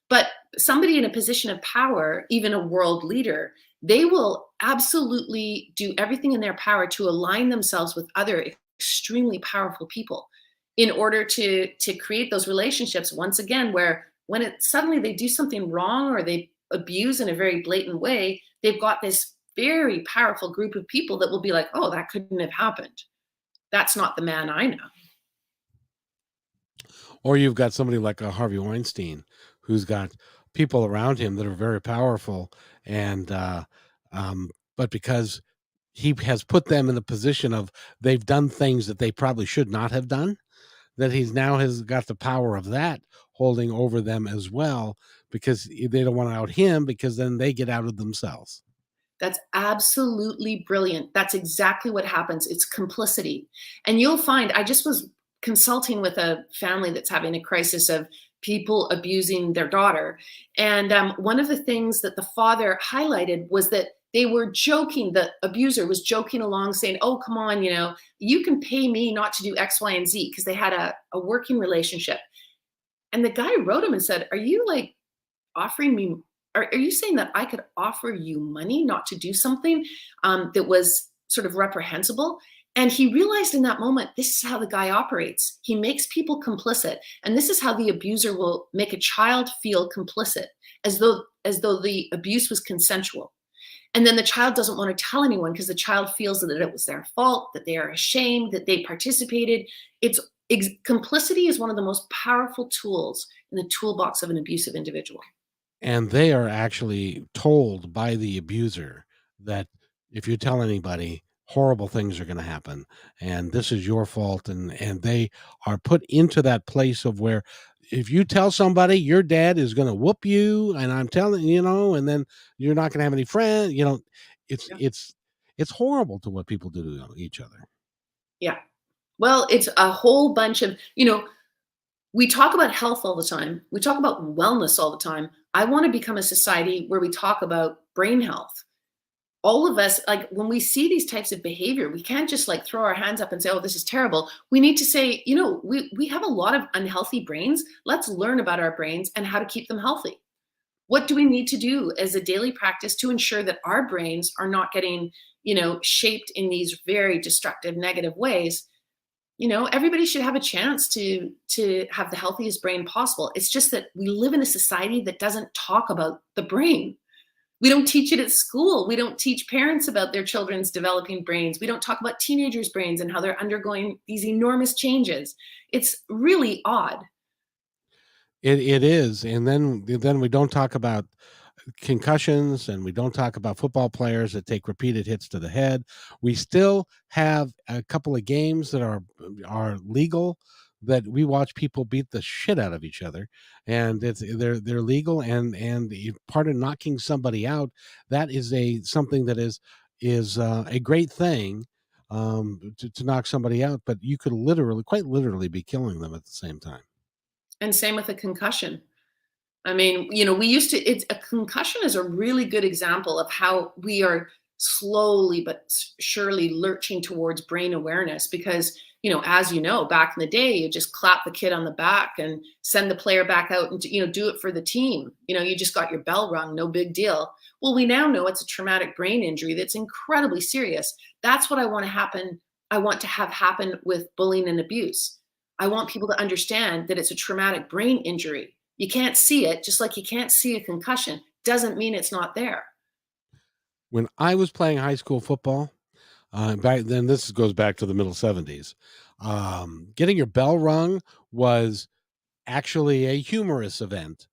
But somebody in a position of power, even a world leader, they will absolutely do everything in their power to align themselves with other extremely powerful people in order to create those relationships once again where when it suddenly they do something wrong or they abuse in a very blatant way, they've got this very powerful group of people that will be like, oh, that couldn't have happened. That's not the man I know. or you've got somebody like a Harvey Weinstein who's got people around him that are very powerful, and um, but because he has put them in a position of they've done things that they probably should not have done, that he's now has got the power of that holding over them as well, because they don't want to out him because then they get outed themselves. That's absolutely brilliant. That's exactly what happens. It's complicity. And you'll find, I just was consulting with a family that's having a crisis of people abusing their daughter. And one of the things that the father highlighted was that they were joking. The abuser was joking along saying, oh, come on, you can pay me not to do X, Y, and Z, because they had a working relationship. And the guy wrote him and said, are you like offering me, are you saying that I could offer you money not to do something that was sort of reprehensible? And he realized in that moment, this is how the guy operates. He makes people complicit. And this is how the abuser will make a child feel complicit, as though the abuse was consensual. And then the child doesn't want to tell anyone because the child feels that it was their fault, that they are ashamed, that they participated. Complicity is one of the most powerful tools in the toolbox of an abusive individual. And they are actually told by the abuser that if you tell anybody, horrible things are going to happen, and this is your fault, and they are put into that place of where if you tell somebody your dad is going to whoop you, and I'm telling and then you're not going to have any friends. It's Yeah. it's horrible to what people do to each other. Yeah. Well, it's a whole bunch of, we talk about health all the time. We talk about wellness all the time. I want to become a society where we talk about brain health. All of us, like when we see these types of behavior, we can't just like throw our hands up and say, oh, this is terrible. We need to say, we have a lot of unhealthy brains. Let's learn about our brains and how to keep them healthy. What do we need to do as a daily practice to ensure that our brains are not getting, shaped in these very destructive, negative ways? Everybody should have a chance to have the healthiest brain possible. It's just that we live in a society that doesn't talk about the brain. We don't teach it at school. We don't teach parents about their children's developing brains. We don't talk about teenagers' brains and how they're undergoing these enormous changes. It's really odd. It is, and then we don't talk about concussions, and we don't talk about football players that take repeated hits to the head. We still have a couple of games that are legal, that we watch people beat the shit out of each other, and they're legal, and part of knocking somebody out, that is a something that is a great thing, to knock somebody out, but you could literally, quite literally, be killing them at the same time. And same with a concussion. I mean, it's a concussion is a really good example of how we are slowly but surely lurching towards brain awareness because, as back in the day, you just clap the kid on the back and send the player back out and, do it for the team. You just got your bell rung, no big deal. Well, we now know it's a traumatic brain injury that's incredibly serious. That's what I want to happen. I want to have happen with bullying and abuse. I want people to understand that it's a traumatic brain injury. You can't see it, just like you can't see a concussion. Doesn't mean it's not there. When I was playing high school football, back then, this goes back to the middle 70s. Getting your bell rung was actually a humorous event,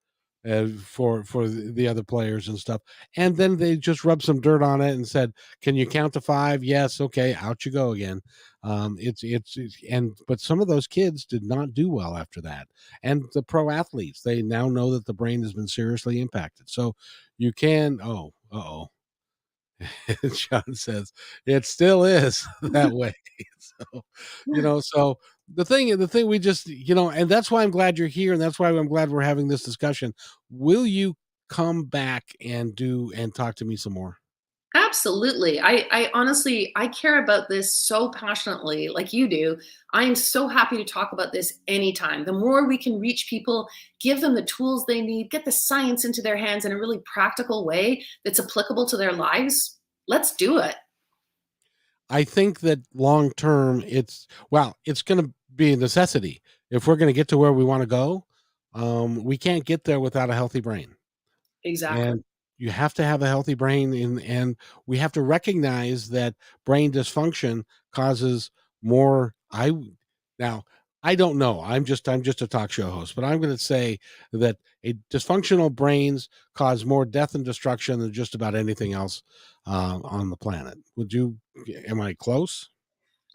for the other players and stuff. And then they just rubbed some dirt on it and said, "Can you count to 5? Yes, okay, out you go again." But some of those kids did not do well after that. And the pro athletes, they now know that the brain has been seriously impacted. So you can, John says it still is that way. So, so the thing we just, and that's why I'm glad you're here, and that's why I'm glad we're having this discussion. Will you come back and talk to me some more? Absolutely. I honestly, I care about this so passionately, like you do. I am so happy to talk about this anytime. The more we can reach people, give them the tools they need, get the science into their hands in a really practical way that's applicable to their lives, let's do it. I think that long term, it's going to be a necessity if we're going to get to where we want to go. We can't get there without a healthy brain. Exactly. And you have to have a healthy brain, and we have to recognize that brain dysfunction causes more. Now I don't know. I'm just a talk show host, but I'm going to say that a dysfunctional brains cause more death and destruction than just about anything else on the planet. Am I close?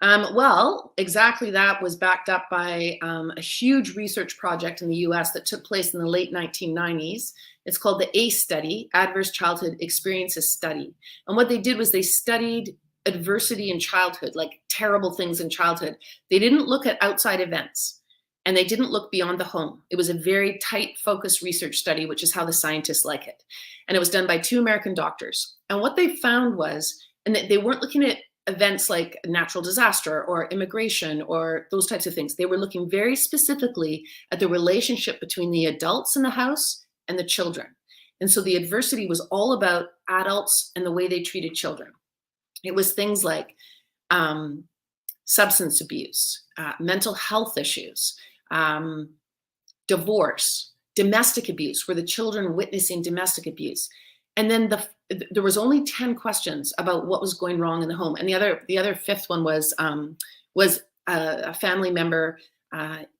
Well, exactly that was backed up by a huge research project in the US that took place in the late 1990s. It's called the ACE study, Adverse Childhood Experiences Study. And what they did was they studied adversity in childhood, like terrible things in childhood. They didn't look at outside events and they didn't look beyond the home. It was a very tight, focused research study, which is how the scientists like it. And it was done by 2 American doctors. And what they found was, and they weren't looking at events like natural disaster or immigration or those types of things. They were looking very specifically at the relationship between the adults in the house and the children. And so the adversity was all about adults and the way they treated children. It was things like substance abuse, mental health issues, divorce, domestic abuse, were the children witnessing domestic abuse. And then there was only 10 questions about what was going wrong in the home. And the other fifth one was a family member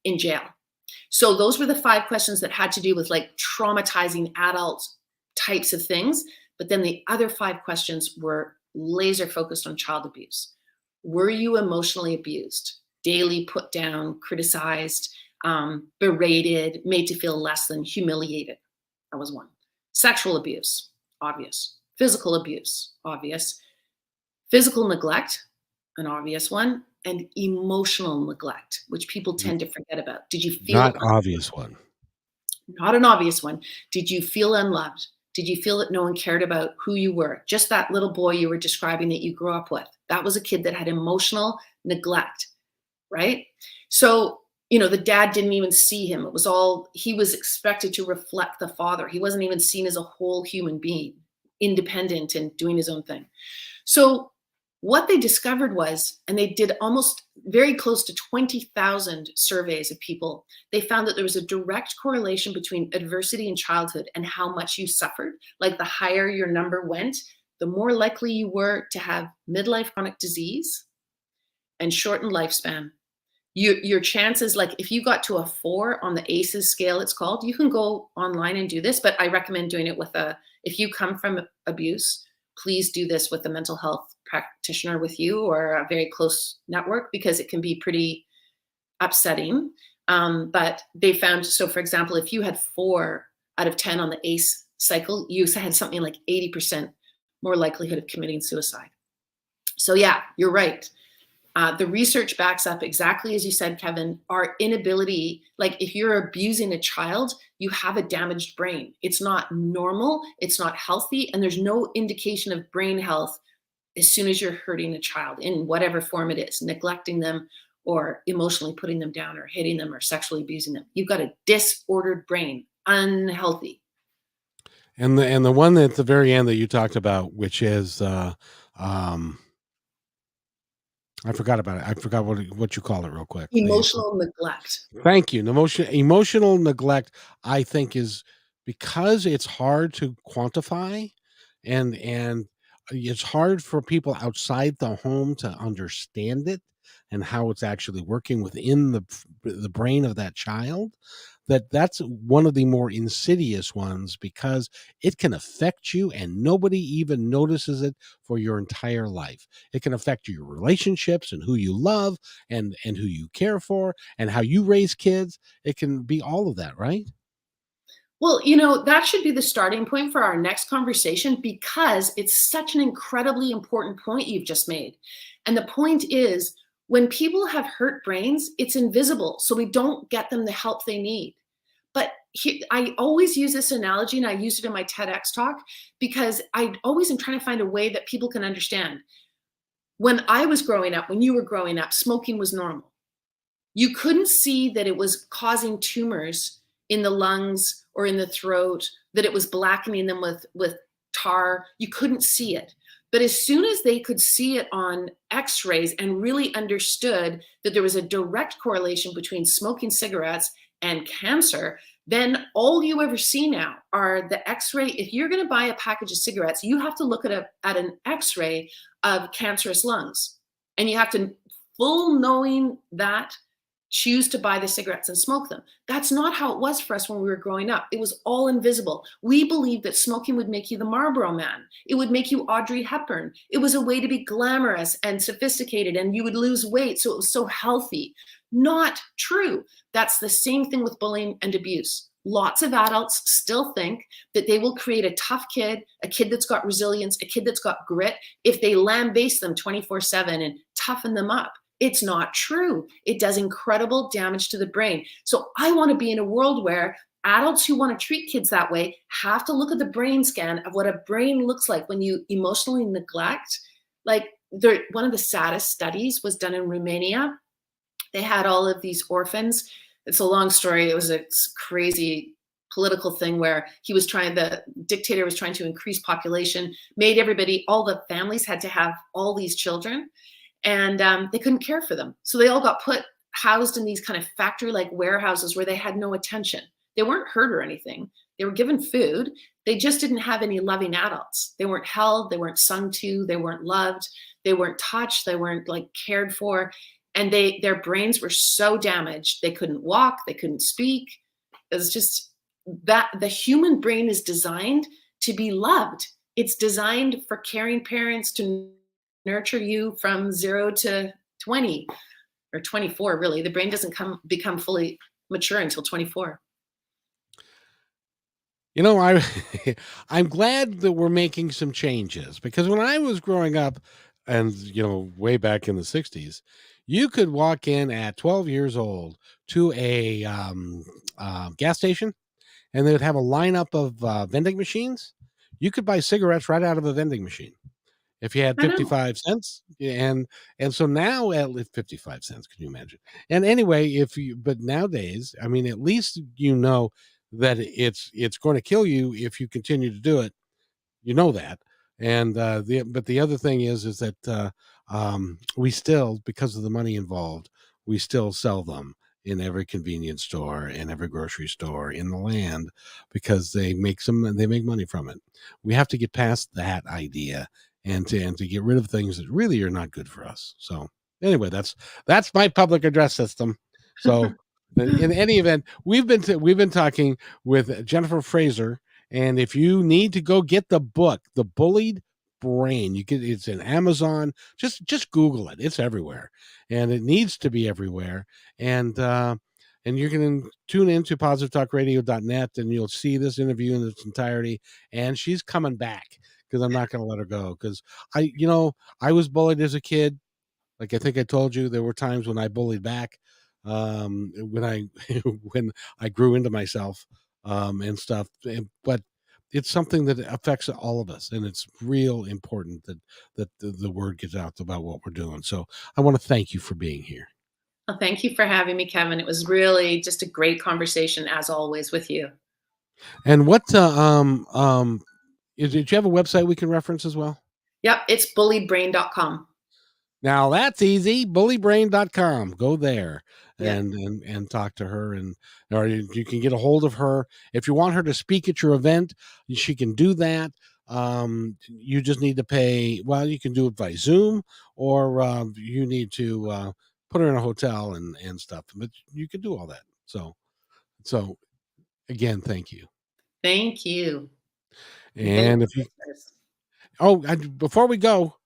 in jail. So those were the 5 questions that had to do with like traumatizing adult types of things. But then the other 5 questions were laser focused on child abuse. Were you emotionally abused, daily put down, criticized, berated, made to feel less than, humiliated? That was one. Sexual abuse, obvious. Physical abuse, obvious. Physical neglect, an obvious one. And emotional neglect, which people tend to forget about. Did you feel Not obvious one. Not an obvious one. Did you feel unloved? Did you feel that no one cared about who you were? Just that little boy you were describing that you grew up with. That was a kid that had emotional neglect, right? So, the dad didn't even see him. It was he was expected to reflect the father. He wasn't even seen as a whole human being, independent and doing his own thing. So what they discovered was, and they did almost very close to 20,000 surveys of people, they found that there was a direct correlation between adversity in childhood and how much you suffered. Like the higher your number went, the more likely you were to have midlife chronic disease and shortened lifespan. Your chances, like if you got to a 4 on the ACEs scale, it's called, you can go online and do this, but I recommend doing it if you come from abuse, please do this with a mental health practitioner with you or a very close network, because it can be pretty upsetting. But they found, so for example, if you had 4 out of 10 on the ACE cycle, you had something like 80% more likelihood of committing suicide. So yeah, you're right. The research backs up exactly as you said, Kevin, our inability, like if you're abusing a child, you have a damaged brain. It's not normal, it's not healthy, and there's no indication of brain health as soon as you're hurting a child in whatever form it is, neglecting them or emotionally putting them down or hitting them or sexually abusing them. You've got a disordered brain, unhealthy. And the one at the very end that you talked about, which is I forgot about it. I forgot what you call it real quick. Emotional neglect. Thank you. Emotional neglect, I think, is because it's hard to quantify, and it's hard for people outside the home to understand it and how it's actually working within the brain of that child. that's one of the more insidious ones because it can affect you and nobody even notices it for your entire life. It can affect your relationships and who you love and who you care for and how you raise kids. It can be all of that, right? Well, that should be the starting point for our next conversation because it's such an incredibly important point you've just made. And the point is, when people have hurt brains, it's invisible. So we don't get them the help they need. But I always use this analogy, and I used it in my TEDx talk because I always am trying to find a way that people can understand. When I was growing up, when you were growing up, smoking was normal. You couldn't see that it was causing tumors in the lungs or in the throat, that it was blackening them with tar. You couldn't see it. But as soon as they could see it on x-rays and really understood that there was a direct correlation between smoking cigarettes and cancer, then all you ever see now are the x-ray. If you're going to buy a package of cigarettes, you have to look at an x-ray of cancerous lungs. And you have to, full knowing that, choose to buy the cigarettes and smoke them. That's not how it was for us when we were growing up. It was all invisible. We believed that smoking would make you the Marlboro Man. It would make you Audrey Hepburn. It was a way to be glamorous and sophisticated, and you would lose weight, so it was so healthy. Not true. That's the same thing with bullying and abuse. Lots of adults still think that they will create a tough kid, a kid that's got resilience, a kid that's got grit, if they lambaste them 24/7 and toughen them up. It's not true. It does incredible damage to the brain. So I want to be in a world where adults who want to treat kids that way have to look at the brain scan of what a brain looks like when you emotionally neglect. Like one of the saddest studies was done in Romania. They had all of these orphans. It's a long story. It was a crazy political thing where the dictator was trying to increase population, made all the families had to have all these children. And they couldn't care for them. So they all got housed in these kind of factory-like warehouses where they had no attention. They weren't hurt or anything. They were given food. They just didn't have any loving adults. They weren't held. They weren't sung to. They weren't loved. They weren't touched. They weren't cared for. And their brains were so damaged. They couldn't walk. They couldn't speak. It was just that the human brain is designed to be loved. It's designed for caring parents to nurture you from 0 to 20 or 24, really. The brain doesn't become fully mature until 24. I'm glad that we're making some changes because when I was growing up and, way back in the 60s, you could walk in at 12 years old to a gas station and they would have a lineup of vending machines. You could buy cigarettes right out of a vending machine. If you had I know. 55 cents and so now at least 55 cents, can you imagine? And anyway, but nowadays, I mean, at least that it's going to kill you if you continue to do it. That. And but the other thing is that we still, because of the money involved, we still sell them in every convenience store and every grocery store in the land because they make money from it. We have to get past that idea and to get rid of things that really are not good for us. So anyway, that's my public address system. So in any event, we've been talking with Jennifer Fraser, and if you need to go get the book, The Bullied Brain, it's in Amazon. Just Google it. It's everywhere, and it needs to be everywhere. And you can tune into positivetalkradio.net, and you'll see this interview in its entirety. And she's coming back because I'm not going to let her go because I was bullied as a kid. Like I think I told you, there were times when I bullied back, when I when I grew into myself and stuff. But it's something that affects all of us, and it's real important that the word gets out about what we're doing. So I want to thank you for being here. Well, thank you for having me, Kevin. It was really just a great conversation, as always, with you. And what did you have a website we can reference as well? Yep, it's bulliedbrain.com. Now that's easy. Bullybrain.com. Go there Yeah. and talk to her, or you can get a hold of her if you want her to speak at your event. She can do that. You just need to pay. Well, you can do it by Zoom, or you need to put her in a hotel and stuff. But you can do all that. So So again, thank you. Thank you. And if you, before we go,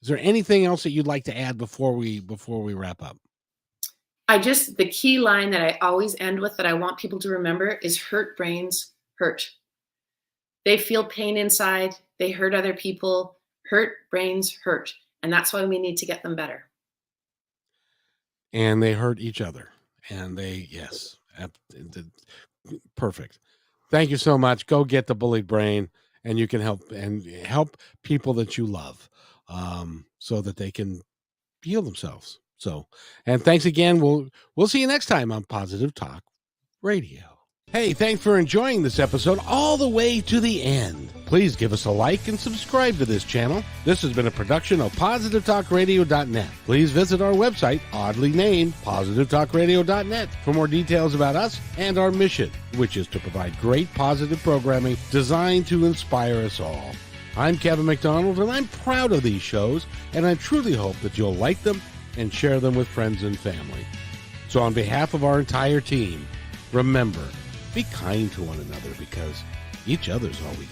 is there anything else that you'd like to add before we wrap up? The key line that I always end with that I want people to remember is hurt brains hurt. They feel pain inside. They hurt other people. Hurt brains hurt. And that's why we need to get them better. And they hurt each other. And perfect. Thank you so much. Go get the Bullied Brain, and you can help people that you love, so that they can heal themselves. So, and thanks again. We'll see you next time on Positive Talk Radio. Hey, thanks for enjoying this episode all the way to the end. Please give us a like and subscribe to this channel. This has been a production of PositiveTalkRadio.net. Please visit our website, oddly named PositiveTalkRadio.net, for more details about us and our mission, which is to provide great positive programming designed to inspire us all. I'm Kevin McDonald, and I'm proud of these shows, and I truly hope that you'll like them and share them with friends and family. So on behalf of our entire team, remember, be kind to one another, because each other's all we got.